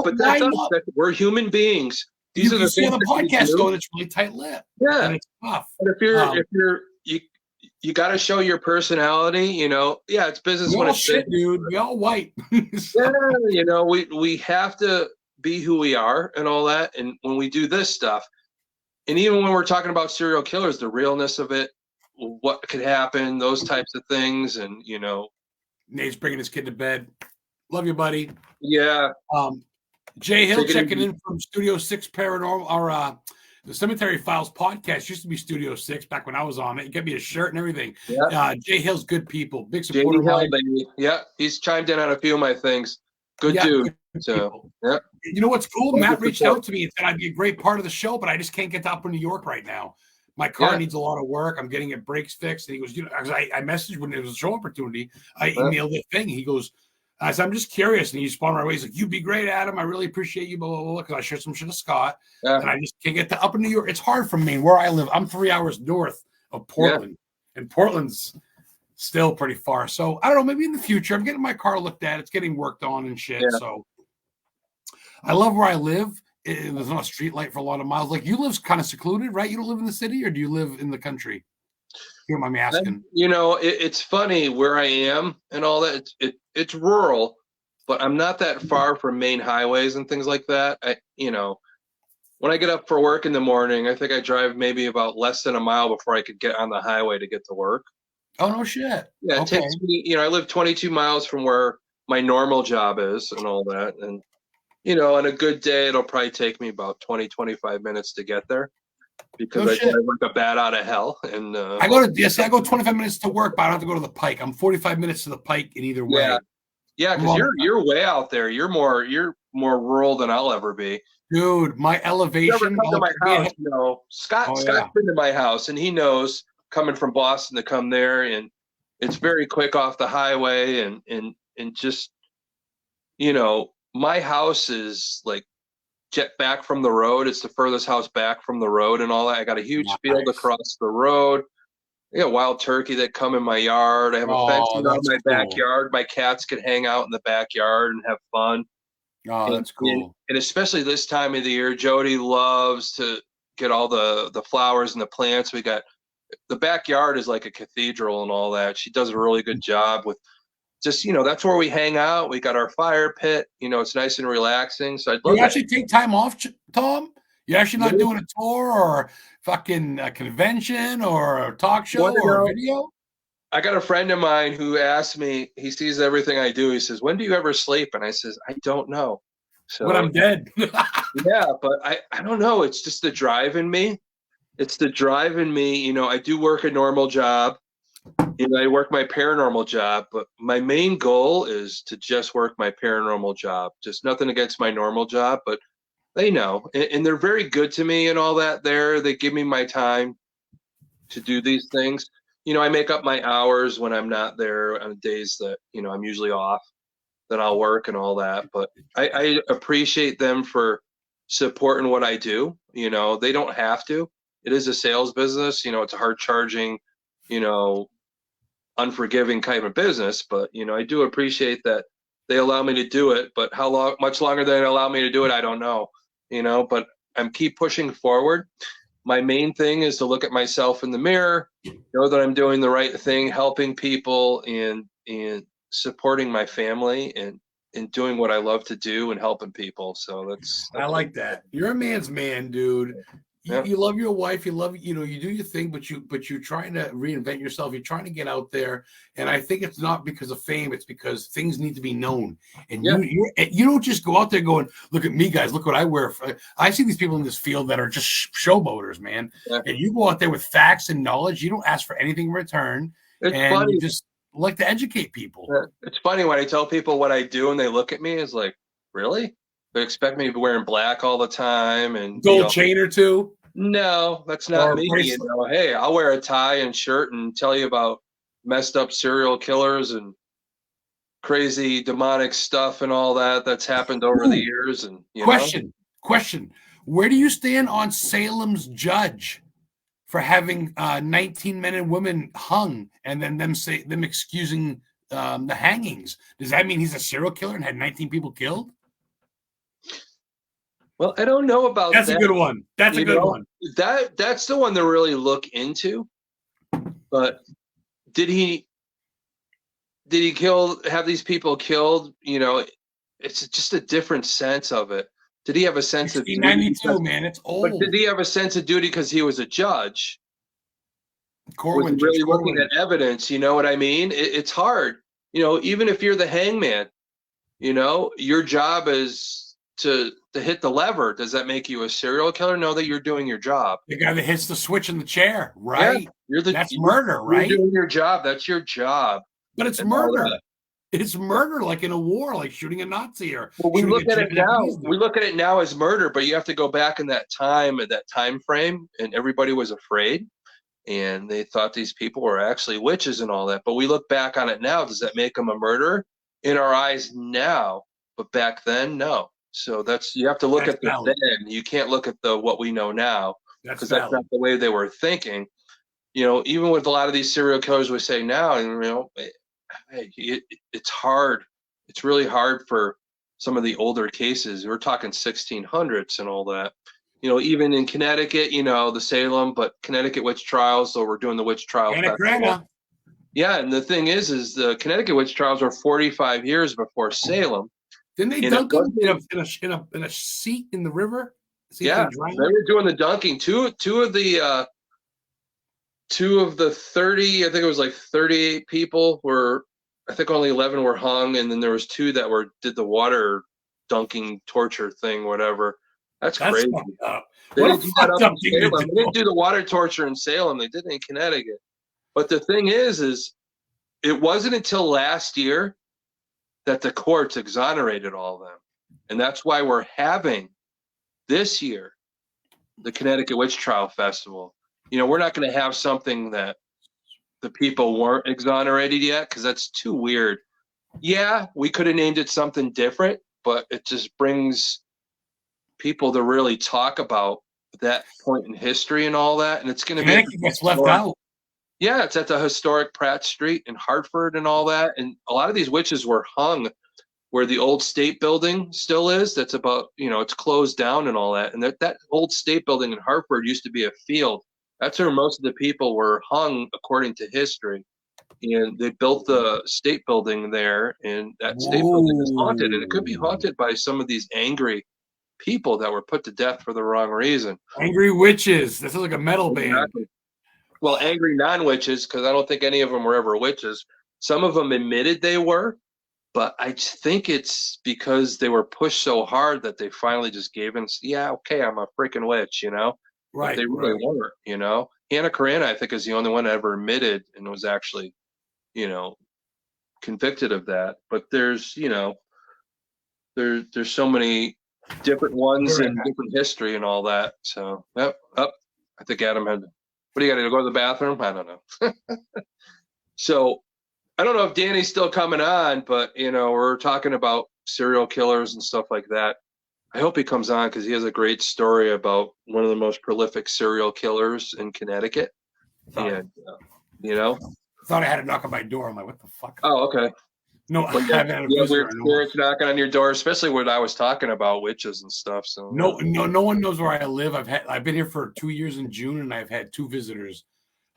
D: But that's us. We're human beings.
A: These are the things on the podcast going, it's really tight-lipped.
D: Yeah.
A: And it's tough.
D: But you got to show your personality, it's business when it's
A: shit, dude. We all white.
D: We have to be who we are and all that. And when we do this stuff, and even when we're talking about serial killers, the realness of it, what could happen, those types of things. And,
A: Nate's bringing his kid to bed. Love you, buddy.
D: Yeah.
A: Jay Hill checking in from Studio 6 Paranormal, or the Cemetery Files podcast used to be Studio 6 back when I was on it. You get me a shirt and everything. Yeah. Jay Hill's good people. Big supporter of mine.
D: Baby. Yeah, he's chimed in on a few of my things. Good dude. So, yeah.
A: You know what's cool? Matt reached out to me and said I'd be a great part of the show, but I just can't get to Upper New York right now. My car needs a lot of work. I'm getting it brakes fixed. And he goes, I messaged when it was a show opportunity. I emailed the thing. He goes, I said, I'm just curious. And he spawned right away. He's like, you'd be great, Adam. I really appreciate you, blah, blah, blah, because I shared some shit with Scott. Yeah. And I just can't get to Upper New York. It's hard for me where I live. I'm 3 hours north of Portland. Yeah. And Portland's still pretty far. So I don't know, maybe in the future, I'm getting my car looked at. It's getting worked on and shit. Yeah. So I love where I live. There's not a street light for a lot of miles. Like you live kind of secluded, right? You don't live in the city, or do you live in the country? You don't mind me asking.
D: It's funny where I am and all that. It's rural, but I'm not that far from main highways and things like that. When I get up for work in the morning, I think I drive maybe about less than a mile before I could get on the highway to get to work.
A: Oh, no shit.
D: Yeah, it takes me, I live 22 miles from where my normal job is and all that. And, on a good day, it'll probably take me about 20, 25 minutes to get there. Because I work a bat out of hell, and
A: I go 25 minutes to work, but I don't have to go to the Pike. I'm 45 minutes to the Pike in either way.
D: Yeah, because you're way out there. You're more rural than I'll ever be,
A: dude. My elevation.
D: Come to my house, Scott's been to my house, and he knows coming from Boston to come there, and it's very quick off the highway, and just my house is like jet back from the road. It's the furthest house back from the road and all that. I got a huge field across the road. I got wild turkey that come in my yard. I have a fence around my backyard. My cats can hang out in the backyard and have fun.
A: Oh, that's cool.
D: And especially this time of the year, Jody loves to get all the flowers and the plants. We got the backyard is like a cathedral and all that. She does a really good job with just, that's where we hang out. We got our fire pit, it's nice and relaxing. So I'd love
A: you actually take time off, Tom? You're actually not doing a tour or fucking a convention or a talk show or a video?
D: I got a friend of mine who asked me, he sees everything I do. He says, when do you ever sleep? And I says, I don't know. So
A: when I'm dead.
D: yeah, but I don't know. It's just the drive in me. It's the drive in me. You know, I do work a normal job. You know, I work my paranormal job, but my main goal is to just work my paranormal job. Just nothing against my normal job, but they know. And they're very good to me and all that there. They give me my time to do these things. You know, I make up my hours when I'm not there on days that, you know, I'm usually off, that I'll work and all that. But I appreciate them for supporting what I do. You know, they don't have to. It is a sales business. You know, it's a hard charging, you know, unforgiving kind of business. But, you know, I do appreciate that they allow me to do it. But how long, much longer they allow me to do it, I don't know. You know, but I'm keep pushing forward. My main thing is to look at myself in the mirror, know that I'm doing the right thing, helping people and supporting my family and doing what I love to do and helping people. So that's
A: I like that. You're a man's man, dude. You love your wife. You love, you know, you do your thing, but you're trying to reinvent yourself. You're trying to get out there. And I think it's not because of fame. It's because things need to be known. And you don't just go out there going, look at me, guys. Look what I wear. I see these people in this field that are just showboaters, man. Yeah. And you go out there with facts and knowledge. You don't ask for anything in return.
D: It's funny.
A: You just like to educate people.
D: It's funny when I tell people what I do and they look at me, it's like, really? They expect me to be wearing black all the time and
A: gold chain or two.
D: No, that's not me. You know, hey, I'll wear a tie and shirt and tell you about messed up serial killers and crazy demonic stuff and all that's happened over the years. And
A: question: where do you stand on Salem's judge for having 19 men and women hung and then them excusing the hangings? Does that mean he's a serial killer and had 19 people killed?
D: Well, I don't know about that.
A: That's a good one. That's a good one.
D: That's the one to really look into. But did he have these people killed? You know, it's just a different sense of it. Did he have a sense of duty?
A: 1992, man, it's old.
D: But did he have a sense of duty because he was a judge? Was he really looking at evidence? You know what I mean? It's hard. You know, even if you're the hangman, you know, your job is to hit the lever. Does that make you a serial killer? Know that you're doing your job.
A: The guy that hits the switch in the chair, right?
D: Yeah,
A: that's murder, right?
D: You're doing your job. That's your job.
A: But it's murder. It's murder, like in a war, like shooting a Nazi or.
D: Well, we look at it now. We look at it now as murder, but you have to go back in that time frame, and everybody was afraid, and they thought these people were actually witches and all that. But we look back on it now. Does that make them a murderer? In our eyes now, but back then, no. So you have to look at the then. You can't look at what we know now, because that's not the way they were thinking. You know, even with a lot of these serial killers we say now, and you know, it's hard. It's really hard for some of the older cases. We're talking 1600s and all that. You know, even in Connecticut, you know, the Salem, but Connecticut witch trials. So we're doing the witch trial. Yeah, and the thing is the Connecticut witch trials were 45 years before Salem.
A: Didn't they dunk them in a seat in the river?
D: Yeah, they were doing the dunking. Two of the 30, I think it was like 38 people were. I think only 11 were hung, and then there was 2 that did the water dunking torture thing, whatever. That's crazy. They didn't do the water torture in Salem. They did it in Connecticut. But the thing is it wasn't until last year that the courts exonerated all of them. And that's why we're having this year the Connecticut Witch Trial Festival. You know, we're not going to have something that the people weren't exonerated yet, because that's too weird. Yeah, we could have named it something different, but it just brings people to really talk about that point in history and all that. And it's going to
A: Connecticut gets left out.
D: Yeah, it's at the historic Pratt Street in Hartford and all that. And a lot of these witches were hung where the old state building still is. That's about, you know, it's closed down and all that. And that old state building in Hartford used to be a field. That's where most of the people were hung, according to history. And they built the state building there, and that state building is haunted. And it could be haunted by some of these angry people that were put to death for the wrong reason.
A: Angry witches. This is like a metal band.
D: well, angry non-witches, because I don't think any of them were ever witches. Some of them admitted they were, but I just think it's because they were pushed so hard that they finally just gave in. Yeah, okay, I'm a freaking witch, you know?
A: Right.
D: But they really weren't, you know? Hannah Karenina, I think, is the only one that ever admitted and was actually, you know, convicted of that. But there's, you know, there's so many different ones and different history and all that. So, yep, up. I think Adam had. What do you got to go to the bathroom? I don't know. So, I don't know if Danny's still coming on, but you know, we're talking about serial killers and stuff like that. I hope he comes on because he has a great story about one of the most prolific serial killers in Connecticut. And you know,
A: I thought I had a knock on my door. I'm like, what the fuck?
D: Oh, okay.
A: No,
D: Well,
A: I haven't had a
D: weird spirits knocking on your door, especially when I was talking about witches and stuff. So
A: no one knows where I live. I've been here for 2 years in June, and I've had 2 visitors,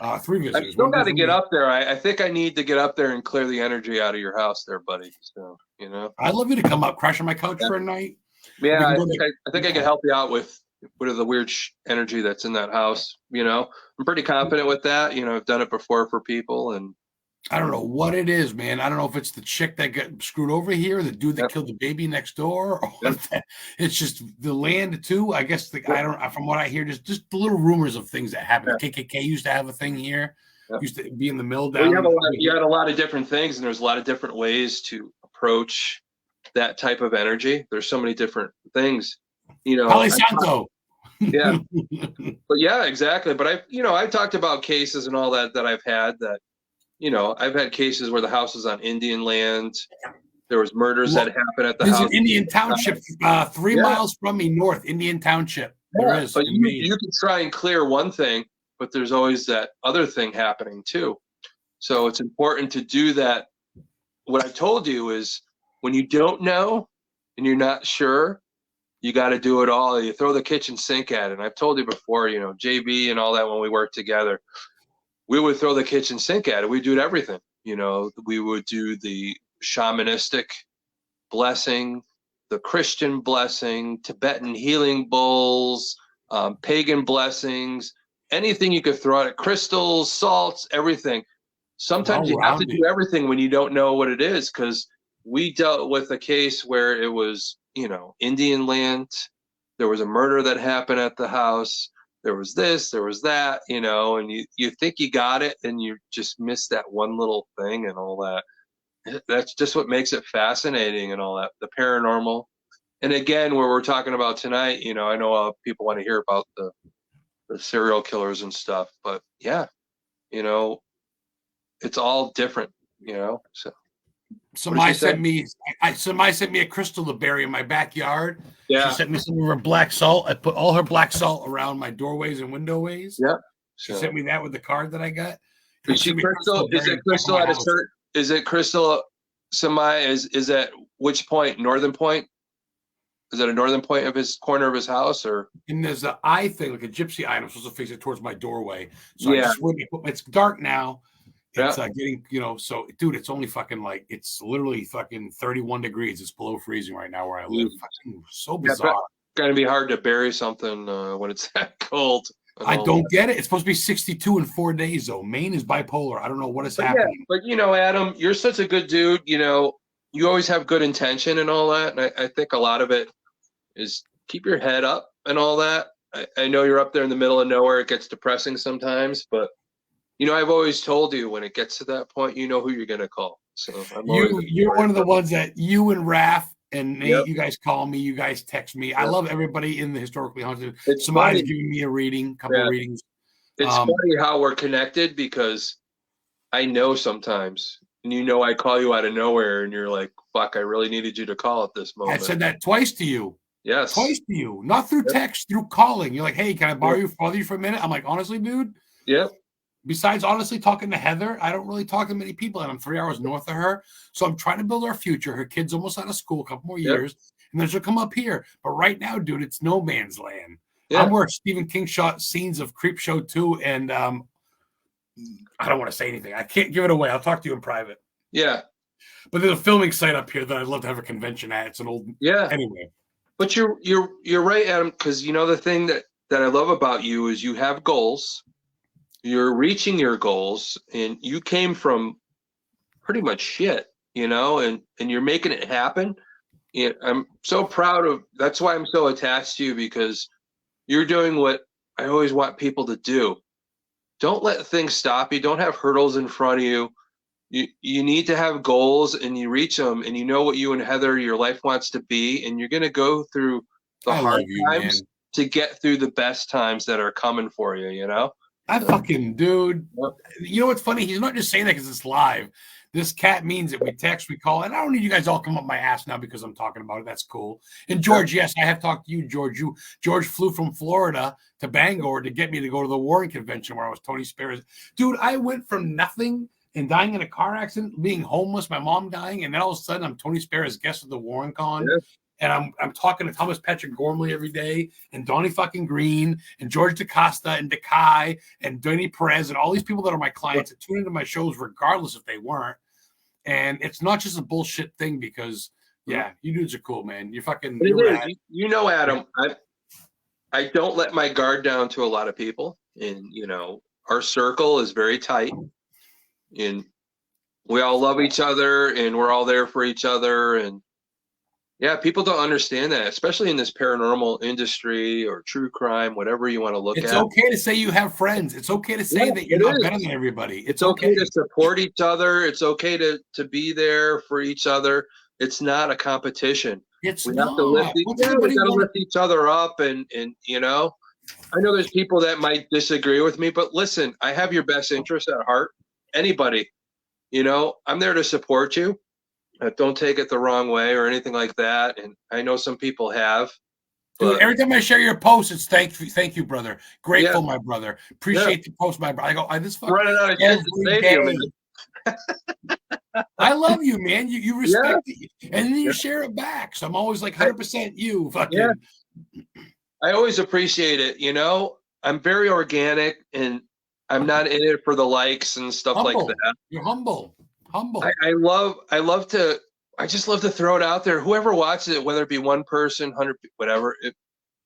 A: 3 visitors.
D: I still got to get up there. I think I need to get up there and clear the energy out of your house, there, buddy. So you know,
A: I'd love you to come up, crash on my couch for a night.
D: Yeah, I think I can help you out with the weird energy that's in that house. You know, I'm pretty confident with that. You know, I've done it before for people, and
A: I don't know what it is, man. I don't know if it's the chick that got screwed over here, the dude that killed the baby next door, or it's just the land too. I guess I don't. From what I hear, just the little rumors of things that happen. The KKK used to have a thing here. Used to be in the mill down.
D: Well, you had a lot of different things, and there's a lot of different ways to approach that type of energy. There's so many different things, you know.
A: Palo Santo.
D: Yeah, but yeah, exactly. But I've talked about cases and all that I've had that. You know, I've had cases where the house is on Indian land. There was murders that happened at the house.
A: There's an Indian Township 3 miles from me north, Indian Township. There is.
D: But you can try and clear one thing, but there's always that other thing happening too. So it's important to do that. What I told you is when you don't know and you're not sure, you got to do it all. You throw the kitchen sink at it. And I've told you before, you know, JB and all that when we worked together, we would throw the kitchen sink at it. We do everything. You know, we would do the shamanistic blessing, the Christian blessing, Tibetan healing bowls, pagan blessings, anything you could throw at it, crystals, salts, everything. Sometimes you have to do everything when you don't know what it is, because we dealt with a case where it was, you know, Indian land. There was a murder that happened at the house. There was this, there was that, you know, and you think you got it and you just miss that one little thing and all that. That's just what makes it fascinating and all that, the paranormal. And again, where we're talking about tonight, you know, I know people want to hear about the serial killers and stuff, but yeah, you know, it's all different, you know. So
A: somebody sent me a crystal to bury in my backyard.
D: Yeah.
A: She sent me some of her black salt. I put all her black salt around my doorways and windowways.
D: Yeah.
A: She sent me that with the card that I got.
D: Is it crystal at a certain? Is it crystal? Is at which point? Northern point? Is that a northern point of his corner of his house, or?
A: And there's an eye thing, like a gypsy eye. I'm supposed to face it towards my doorway. So I just wouldn't. It's dark now. It's getting, you know, so dude, it's only fucking it's literally fucking 31 degrees. It's below freezing right now where I live. Fucking so bizarre.
D: Gonna be hard to bury something when it's that cold.
A: I don't get it. It's supposed to be 62 in 4 days though. Maine is bipolar. I don't know what is happening.
D: But you know, Adam, you're such a good dude. You know, you always have good intention and all that. And I think a lot of it is keep your head up and all that. I know you're up there in the middle of nowhere. It gets depressing sometimes, but you know, I've always told you when it gets to that point, you know who you're going to call. So
A: you're one of the ones that you and Raph and Nate, you guys call me, you guys text me. I love everybody in the Historically Haunted. Somebody's giving me a reading, couple of readings.
D: It's funny how we're connected because I know sometimes, and you know, I call you out of nowhere and you're like, fuck, I really needed you to call at this moment.
A: I said that twice to you.
D: Yes.
A: Twice to you. Not through text, through calling. You're like, hey, can I bother you for a minute? I'm like, honestly, dude.
D: Yeah.
A: Besides honestly talking to Heather, I don't really talk to many people, and I'm 3 hours north of her. So I'm trying to build our future. Her kid's almost out of school, a couple more years, and then she'll come up here. But right now, dude, it's no man's land. Yeah. I'm where Stephen King shot scenes of Creep Show 2, and I don't want to say anything. I can't give it away. I'll talk to you in private.
D: Yeah.
A: But there's a filming site up here that I'd love to have a convention at. It's an old anyway.
D: But you're right, Adam, because you know the thing that I love about you is you have goals. you're reaching your goals, and you came from pretty much shit, and you're making it happen. And I'm so proud of. That's why I'm so attached to you, because you're doing what I always want people to do. Don't let things stop you. Don't have hurdles in front of you. You need to have goals, and you reach them, and you know what you and Heather, your life wants to be, and you're going to go through the hard times to get through the best times that are coming for you,
A: I fucking, dude. You know what's funny? He's not just saying that because it's live. This cat means it. We text, we call, and I don't need you guys all come up my ass now because I'm talking about it. That's cool. And George, yes, I have talked to you, George. George flew from Florida to Bangor to get me to go to the Warren convention where I was Tony Sparrows. Dude, I went from nothing and dying in a car accident, being homeless, my mom dying, and then all of a sudden I'm Tony Sparrow's guest at the Warren Con. Yeah. And I'm talking to Thomas Patrick Gormley every day, and Donnie fucking Green, and George DaCosta, and Decay, and Danny Perez, and all these people that are my clients that tune into my shows regardless if they weren't. And it's not just a bullshit thing because, yeah, you dudes are cool, man. You're fucking. You're
D: Adam, I don't let my guard down to a lot of people. And, our circle is very tight. And we all love each other, and we're all there for each other. And, yeah, people don't understand that, especially in this paranormal industry or true crime, whatever you want to look at.
A: It's okay to say you have friends. It's okay to say that you're not better than everybody.
D: It's okay to support each other. It's okay to be there for each other. It's not a competition. We have to lift each other up, and I know there's people that might disagree with me, but listen, I have your best interest at heart. Anybody, I'm there to support you. Don't take it the wrong way or anything like that. And I know some people have.
A: Dude, every time I share your post, it's thank you, brother. Grateful, my brother. Appreciate the post, my brother. I go, this fucking
D: running out of shit to say to you,
A: I love you, man. You respect it, and then you share it back. So I'm always like 100% you. Fucking.
D: Yeah. I always appreciate it. I'm very organic, and I'm not in it for the likes and stuff like that.
A: You're humble.
D: I just love to throw it out there. Whoever watches it, whether it be one person, 100, whatever,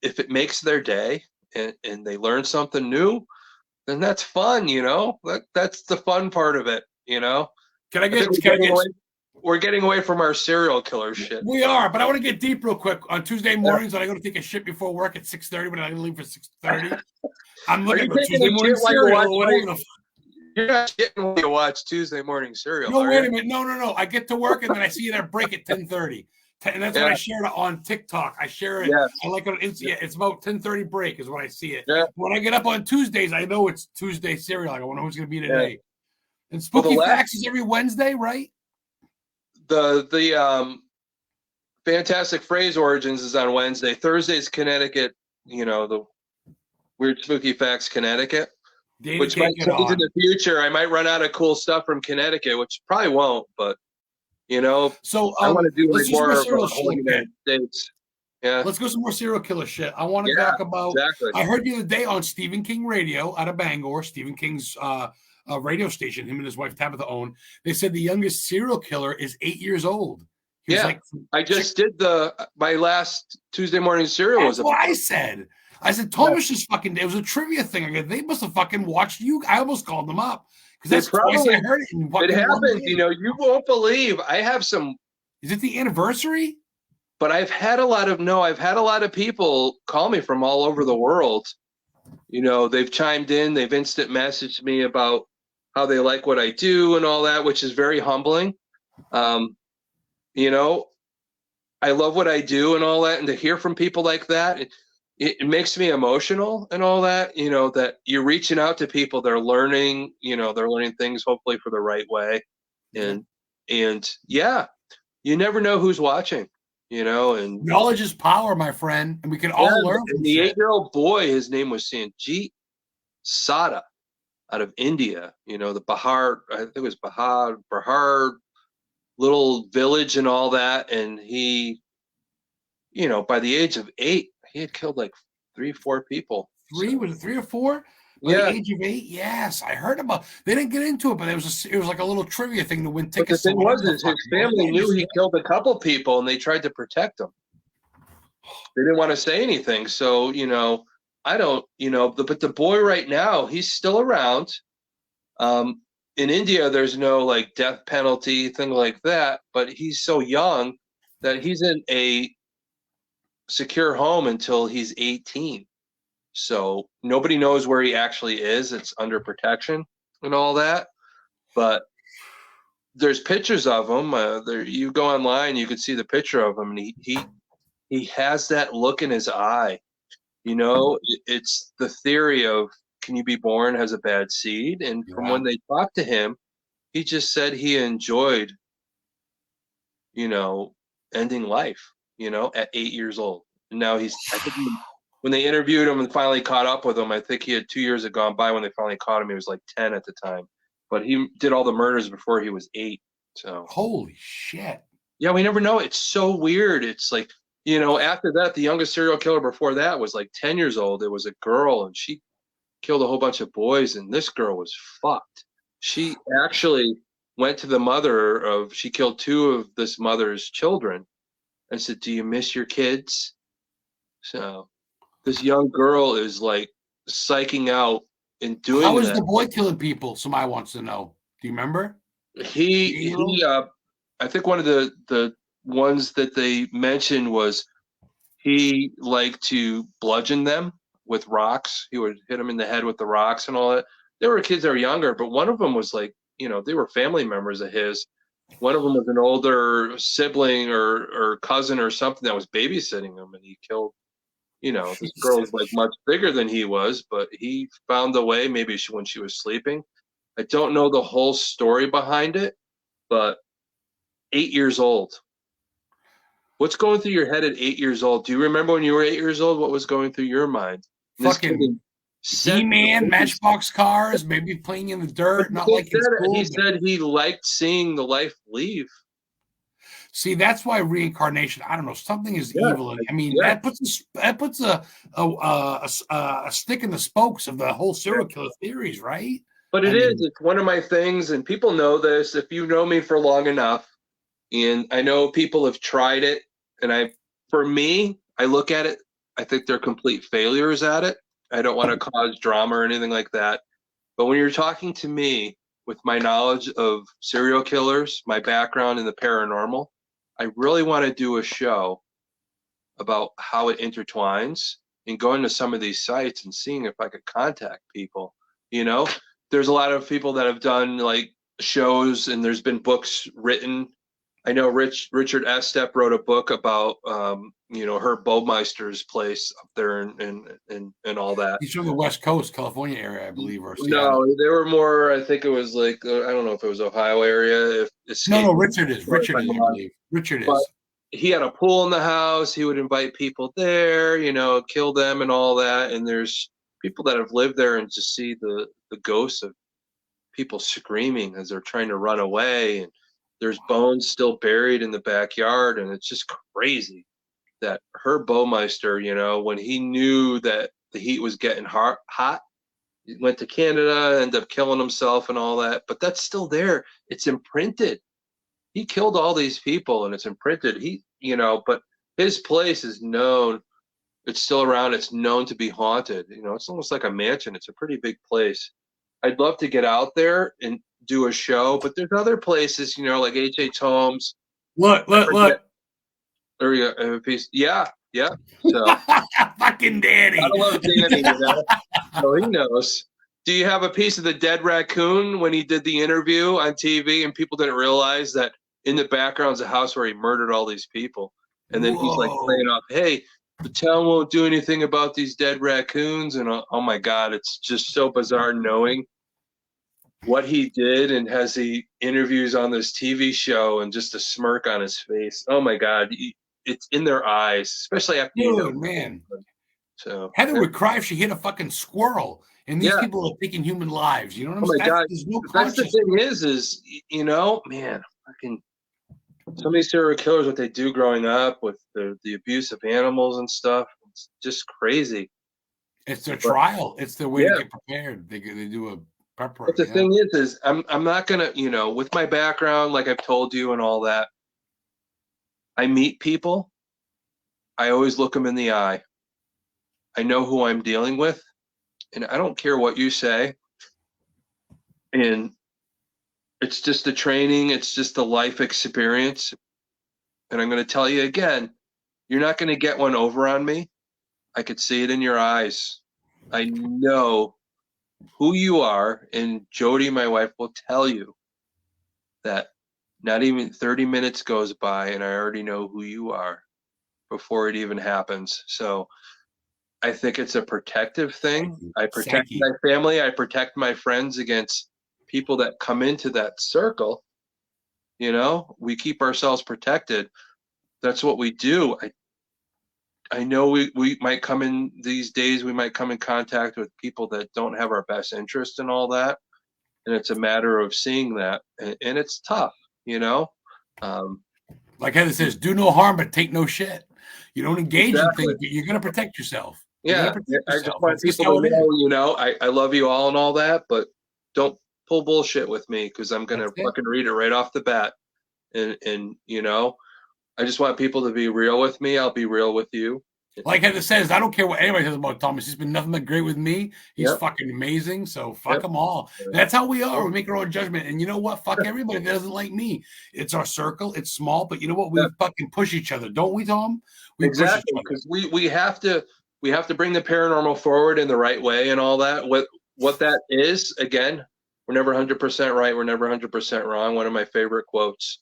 D: if it makes their day and they learn something new, then that's fun, that's the fun part of it, We're getting away from our serial killer shit.
A: We are, but I want to get deep real quick. On Tuesday mornings, when I go to take a shit before work at 6:30, but I got to leave for 6:30. I'm looking for Tuesday morning cereal.
D: You're not getting when you watch Tuesday morning cereal.
A: No, wait a minute. No. I get to work and then I see it at break at 10:30. And that's when I share it on TikTok. I share it. Yes. I like it on Instagram. It's about 10:30 break is when I see it. Yeah. When I get up on Tuesdays, I know it's Tuesday cereal. I wonder who's going to be today. Yeah. And Spooky Facts is every Wednesday, right?
D: The Fantastic Phrase Origins is on Wednesday. Thursday's Connecticut, the Weird Spooky Facts Connecticut. Which might change in the future. I might run out of cool stuff from Connecticut, which probably won't, but
A: So
D: I want to do more of the United States. Yeah.
A: Let's go some more serial killer shit. I want to talk about. Exactly. I heard the other day on Stephen King Radio out of Bangor, Stephen King's radio station, him and his wife Tabitha own. They said the youngest serial killer is 8 years old. He was
D: I just did my last Tuesday morning serial.
A: That's what I said. I said, Thomas just fucking, it was a trivia thing. I go, they must have fucking watched you. I almost called them up. Because that's twice I heard it.
D: It happened. You won't believe. I have some.
A: Is it the anniversary?
D: But I've had a lot of people call me from all over the world. They've chimed in. They've instant messaged me about how they like what I do and all that, which is very humbling. I love what I do and all that. And to hear from people like that, it makes me emotional and all that, that you're reaching out to people, they're learning things hopefully for the right way. And yeah, you never know who's watching, and
A: knowledge is power, my friend. And we can all learn.
D: And the 8-year-old boy, his name was Sanjeet Sada out of India, the Bihar, I think it was Bihar little village and all that. And he, by the age of 8, he had killed like 3-4 people.
A: Was it 3 or 4? By the age of 8? Yes, I heard about. They didn't get into it, but it was like a little trivia thing to win tickets.
D: But the thing was, his family knew he killed a couple people, and they tried to protect him. They didn't want to say anything, so I don't, but the boy right now, he's still around. In India, there's no like death penalty, thing like that, but he's so young that he's in a secure home until he's 18. So nobody knows where he actually is. It's under protection and all that. But there's pictures of him. You go online, you can see the picture of him, and he has that look in his eye. It's the theory of can you be born as a bad seed? And from when they talked to him, he just said he enjoyed, ending life, at 8 years old. And now I think when they interviewed him and finally caught up with him, I think he had 2 years had gone by when they finally caught him. He was like 10 at the time. But he did all the murders before he was 8. So
A: holy shit.
D: Yeah, we never know. It's so weird. It's like, after that, the youngest serial killer before that was like 10 years old. It was a girl, and she killed a whole bunch of boys, and this girl was fucked. She actually went to the mother she killed 2 of this mother's children and said, "Do you miss your kids?" So this young girl is like psyching out and doing
A: How is
D: that.
A: the boy killing people? Somebody wants to know. Do you remember?
D: I think one of the ones that they mentioned was he liked to bludgeon them with rocks. He would hit them in the head with the rocks and all that. There were kids that were younger, but one of them was like, they were family members of his. One of them was an older sibling or cousin or something that was babysitting him, and he killed. This girl was like much bigger than he was, but he found a way. Maybe when she was sleeping. I don't know the whole story behind it, but 8 years old. What's going through your head at 8 years old? Do you remember when you were 8 years old? What was going through your mind?
A: Fucking He-Man, Matchbox cars, maybe playing in the dirt, not like it's cool.
D: He said he liked seeing the life leave.
A: See, that's why reincarnation. I don't know. Something is evil. I mean, that puts a stick in the spokes of the whole serial killer theories, right?
D: But it's one of my things, and people know this. If you know me for long enough, and I know people have tried it, and for me, I look at it. I think they're complete failures at it. I don't want to cause drama or anything like that. But when you're talking to me with my knowledge of serial killers, my background in the paranormal, I really want to do a show about how it intertwines and going to some of these sites and seeing if I could contact people. There's a lot of people that have done like shows, and there's been books written. I know Richard Estep wrote a book about Herb Baumeister's place up there and all that.
A: He's from the West Coast, California area, I believe. Or
D: no, they were more. I think it was like I don't know if it was Ohio area.
A: No, Richard is. Richard is, I believe. Richard is.
D: He had a pool in the house. He would invite people there, kill them and all that. And there's people that have lived there and just see the ghosts of people screaming as they're trying to run away, and there's bones still buried in the backyard, and it's just crazy that Herb Baumeister, when he knew that the heat was getting hot, he went to Canada, ended up killing himself and all that, but that's still there. It's imprinted. He killed all these people, and it's imprinted. But his place is known. It's still around. It's known to be haunted. It's almost like a mansion. It's a pretty big place. I'd love to get out there and do a show, but there's other places, like H.H. Holmes.
A: Look.
D: There we go. I have a piece. Yeah. So,
A: fucking Danny.
D: I love Danny. So he knows. Do you have a piece of the dead raccoon when he did the interview on TV, and people didn't realize that in the background's a house where he murdered all these people? And then he's like playing off, hey, the town won't do anything about these dead raccoons. And oh my God, it's just so bizarre knowing what he did, and has he interviews on this TV show and just a smirk on his face. Oh my God, it's in their eyes, especially after
A: man.
D: So
A: Heather would cry if she hit a fucking squirrel, and these people are taking human lives. You know what I'm saying?
D: God. That's the thing is, man, fucking some of these serial killers, what they do growing up with the abuse of animals and stuff, it's just crazy.
A: It's their trial. It's their way to get prepared. They do a prep.
D: But the thing is I'm not gonna, with my background, like I've told you and all that, I meet people, I always look them in the eye. I know who I'm dealing with, and I don't care what you say. And it's just the training, it's just the life experience. And I'm going to tell you again, you're not going to get one over on me. I could see it in your eyes. I know who you are, and Jody, my wife, will tell you that not even 30 minutes goes by and I already know who you are before it even happens. So I think it's a protective thing. I protect my family. I protect my friends against people that come into that circle. You know, we keep ourselves protected. That's what we do. I know we might come in these days, we might come in contact with people that don't have our best interest and all that. And it's a matter of seeing that. And it's tough, you know?
A: Like Heather says, do no harm, but take no shit. You don't engage in things, but you're going to protect yourself.
D: Yeah. I just want people to know, you know, I love you all and all that, but don't pull bullshit with me because I'm going to fucking read it right off the bat. And, you know, I just want people to be real with me. I'll be real with you.
A: Like Heather says, I don't care what anybody says about Thomas. He's been nothing but great with me. He's fucking amazing. So fuck them all. That's how we are. We make our own judgment. And you know what? Fuck everybody that doesn't like me. It's our circle. It's small, but you know what? We fucking push each other, don't we, Tom? We
D: exactly, because we have to bring the paranormal forward in the right way and all that. What that is, again, we're never 100% right. We're never 100% wrong. One of my favorite quotes.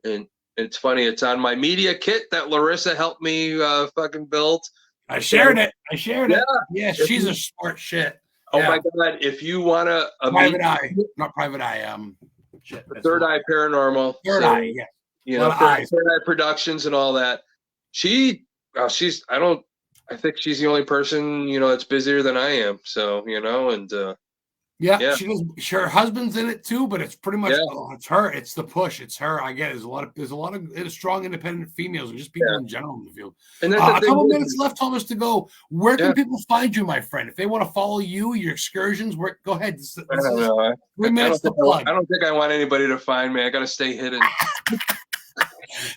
D: And it's funny. It's on my media kit that Larissa helped me fucking build.
A: I shared it. Yeah, she's a smart shit.
D: Oh my God! If you want to
A: not private eye.
D: Third Eye Paranormal.
A: Third Eye. Yeah.
D: You know, Third Eye Productions and all that. I think she's the only person, you know, that's busier than I am. So, you know, and
A: she does. Her husband's in it too, but it's pretty much it's her. It's the push. It's her. I get it. There's a lot of strong, independent females, and just people in general in the field. And a couple minutes left, Thomas, to go. Where can people find you, my friend? If they want to follow you, your excursions, go ahead.
D: I don't know.
A: 3 minutes to plug.
D: I don't think I want anybody to find me. I got to stay hidden.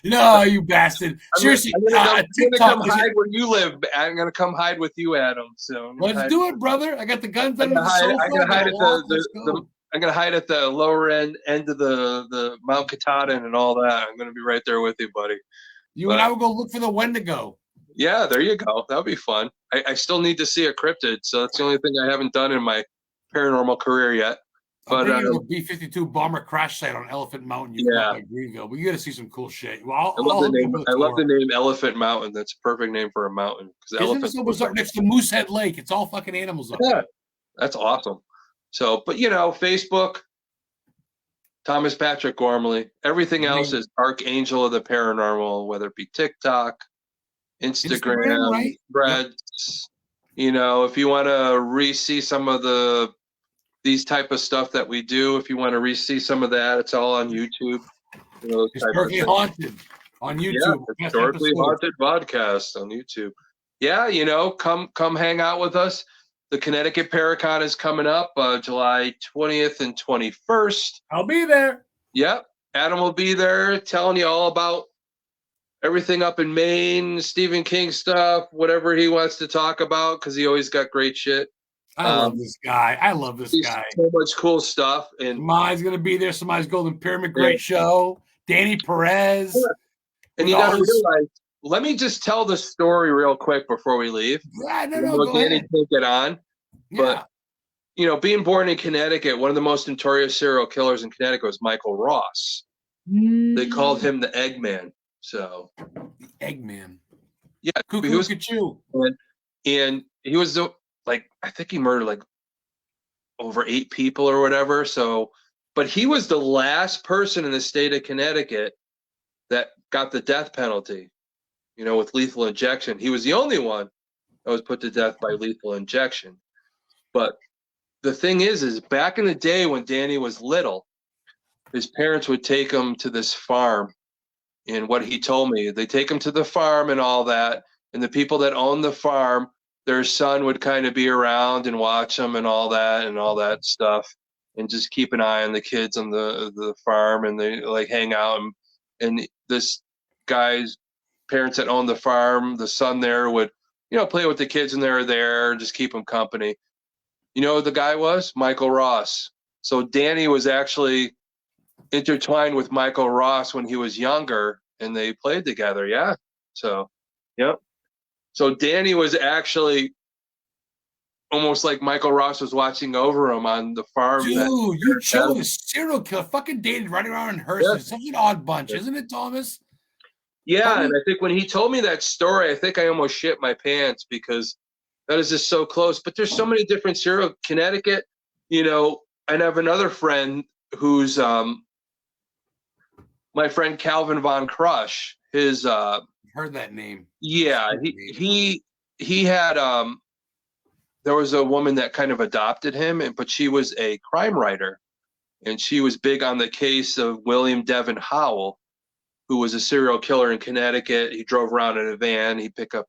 A: No, you bastard. Seriously,
D: I'm gonna come hide where you live. I'm gonna come hide with you, Adam. So
A: let's do it, brother. I got the guns under the sofa.
D: I'm gonna hide at the lower end of the Mount Katahdin and all that. I'm gonna be right there with you, buddy.
A: And I will go look for the Wendigo.
D: Yeah, there you go. That'll be fun. I still need to see a cryptid, so that's the only thing I haven't done in my paranormal career yet. But
A: a B-52 bomber crash site on Elephant Mountain. By Greenville, but you got to see some cool shit. Well,
D: I love the name Elephant Mountain. That's a perfect name for a mountain.
A: Isn't it so up next to Moosehead Lake? It's all fucking animals up there.
D: That's awesome. So, but you know, Facebook, Thomas Patrick Gormley. Everything else is Archangel of the Paranormal, whether it be TikTok, Instagram, Threads. You know, if you want to re-see some of these type of stuff that we do, if you want to re-see some of that, it's all on YouTube.
A: Historically Haunted on YouTube.
D: Yeah, Historically Haunted Vodcast on YouTube. Yeah, you know, come hang out with us. The Connecticut Paracon is coming up July 20th and 21st.
A: I'll be there.
D: Yep. Adam will be there telling you all about everything up in Maine, Stephen King stuff, whatever he wants to talk about, because he always got great shit.
A: I love this guy.
D: So much cool stuff. And
A: Samai's going to be there. Samai's Golden Pyramid, great show. Danny Perez.
D: Yeah. And you got to realize, let me just tell the story real quick before we leave.
A: No,
D: Danny can't get on. But, you know, being born in Connecticut, one of the most notorious serial killers in Connecticut was Michael Ross. They called him the Eggman. So.
A: The Eggman.
D: Yeah.
A: Cuckoo.
D: And he was I think he murdered over 8 people or whatever. So, but he was the last person in the state of Connecticut that got the death penalty, you know, with lethal injection. He was the only one that was put to death by lethal injection. But the thing is back in the day when Danny was little, his parents would take him to this farm. And what he told me, they take him to the farm and all that. And the people that own the farm, their son would kind of be around and watch them and all that stuff, and just keep an eye on the kids on the farm, and they hang out. And this guy's parents that owned the farm, the son there would play with the kids when they're there, just keep them company. You know who the guy was? Michael Ross. So Danny was actually intertwined with Michael Ross when he was younger, and they played together. Yeah. So, yep. So Danny was actually almost like Michael Ross was watching over him on the farm.
A: Dude, you chose a serial killer. Fucking dated running around in hearses. Yeah. Such an odd bunch, isn't it, Thomas?
D: Yeah, and I think when he told me that story, I think I almost shit my pants because that is just so close. But there's so many different serial Connecticut, and I have another friend who's my friend Calvin Von Crush. His
A: heard that name.
D: Yeah, he had there was a woman that kind of adopted him, but she was a crime writer, and she was big on the case of William Devin Howell, who was a serial killer in Connecticut. He drove around in a van. He'd pick up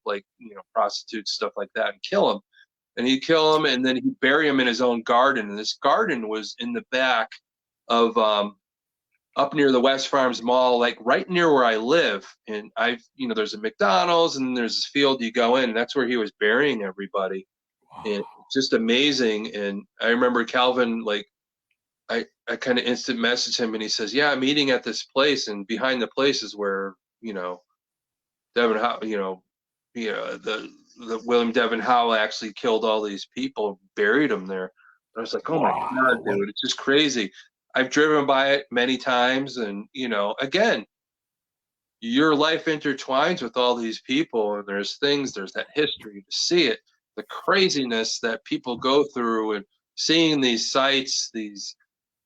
D: prostitutes, stuff like that, and kill them. And he'd kill them, and then he'd bury them in his own garden. And this garden was in the back of up near the West Farms Mall, like right near where I live. And there's a McDonald's and there's this field you go in, and that's where he was burying everybody. Wow. And it's just amazing. And I remember Calvin, I kind of instant messaged him, and he says, "Yeah, I'm eating at this place, and behind the place is where Devin Howell, the William Devin Howell actually killed all these people, buried them there." I was like, "Oh my God, dude, it's just crazy." I've driven by it many times, and again, your life intertwines with all these people, and there's that history to see it, the craziness that people go through, and seeing these sites, these.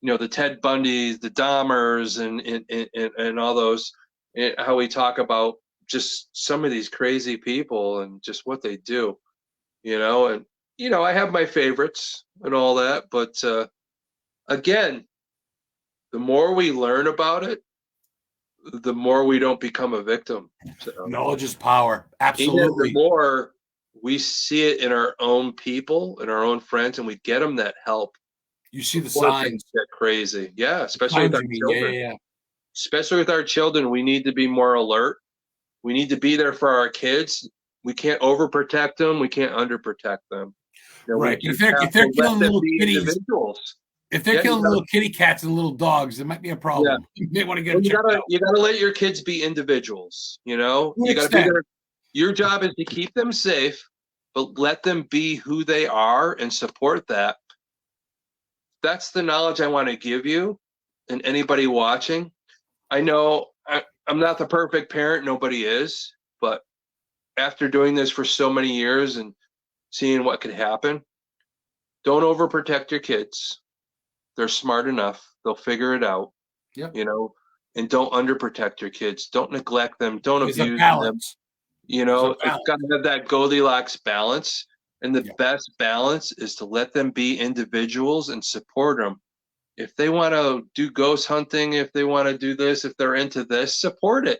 D: The Ted Bundys, the Dahmers, and all those, and how we talk about just some of these crazy people and just what they do, and I have my favorites and all that, but again, the more we learn about it, the more we don't become a victim. So,
A: knowledge is power. Absolutely.
D: The more we see it in our own people, in our own friends, and we get them that help.
A: You see the signs.
D: Get crazy. Yeah, especially with our children.
A: Yeah.
D: Especially with our children, we need to be more alert. We need to be there for our kids. We can't overprotect them. We can't underprotect them.
A: Right. If they're killing little kitties, if they're killing little kitty cats and little dogs, it might be a problem. Yeah. You may want to get checked out.
D: You got to let your kids be individuals. You got to be there. Your job is to keep them safe, but let them be who they are and support that. That's the knowledge I want to give you and anybody watching. I know I'm not the perfect parent. Nobody is. But after doing this for so many years and seeing what could happen, don't overprotect your kids. They're smart enough. They'll figure it out.
A: Yep.
D: And don't underprotect your kids. Don't neglect them. Don't abuse them. It's got to have that Goldilocks balance. And the best balance is to let them be individuals and support them. If they want to do ghost hunting, if they want to do this, if they're into this, support it.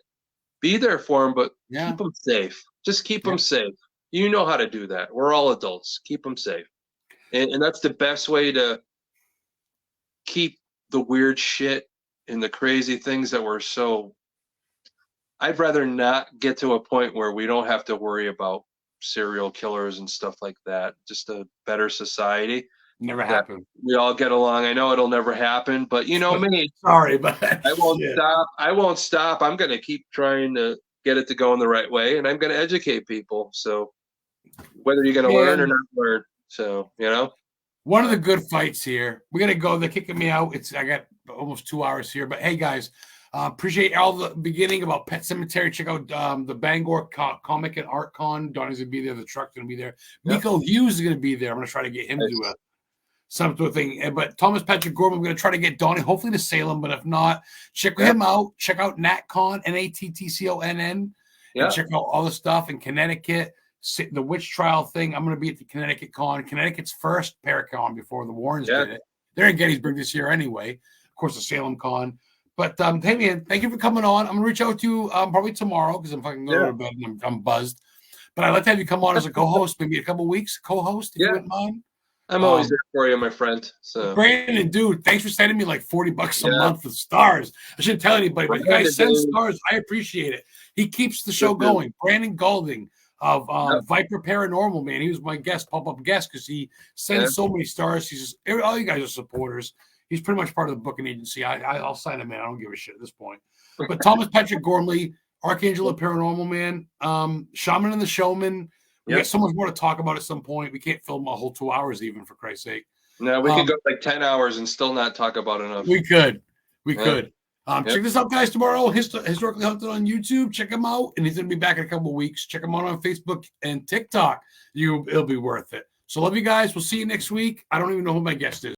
D: Be there for them, but keep them safe. Just keep them safe. You know how to do that. We're all adults. Keep them safe. And that's the best way to keep the weird shit and the crazy things that we're so... I'd rather not get to a point where we don't have to worry about serial killers and stuff like that. Just a better society.
A: Never happened.
D: We all get along. I know it'll never happen, but me.
A: Sorry, but
D: I won't stop. I won't stop. I'm going to keep trying to get it to go in the right way, and I'm going to educate people. So whether you're going to learn or not learn. So,
A: One of the good fights here. We got to go. They're kicking me out. I got almost 2 hours here, but hey guys, appreciate all the beginning about Pet Cemetery. Check out the Bangor Comic and Art Con. Donnie's going to be there. The truck's going to be there. Yep. Miko Hughes is going to be there. I'm going to try to get him to do some sort of thing. But Thomas Patrick Gormley, I'm going to try to get Donnie, hopefully to Salem. But if not, check him out. Check out NatCon, NATTCONN.
D: Yeah.
A: And check out all the stuff in Connecticut. The witch trial thing. I'm going to be at the Connecticut Con. Connecticut's first Paracon before the Warrens did it. They're in Gettysburg this year anyway. Of course, the Salem Con. But hey man, thank you for coming on. I'm gonna reach out to you probably tomorrow because I'm fucking going to bed and I'm buzzed. But I'd like to have you come on as a co-host, maybe a couple weeks, co-host if you wouldn't mind.
D: I'm always there for you, my friend. So
A: Brandon, dude, thanks for sending me like $40 a month with stars. I shouldn't tell anybody, but you guys send stars. I appreciate it. He keeps the show going. Brandon Golding, of Viper Paranormal, man. He was my pop-up guest, because he sends so many stars. He's just, all you guys are supporters. He's pretty much part of the booking agency. I'll sign him in. I don't give a shit at this point. But Thomas Patrick Gormley, Archangel of Paranormal, man. Shaman and the Showman. We got so much more to talk about at some point. We can't film a whole 2 hours even, for Christ's sake.
D: No, we could go like 10 hours and still not talk about enough.
A: We could. Check this out, guys. Tomorrow, Historically Haunted on YouTube. Check him out. And he's going to be back in a couple of weeks. Check him out on Facebook and TikTok. It'll be worth it. So love you guys. We'll see you next week. I don't even know who my guest is.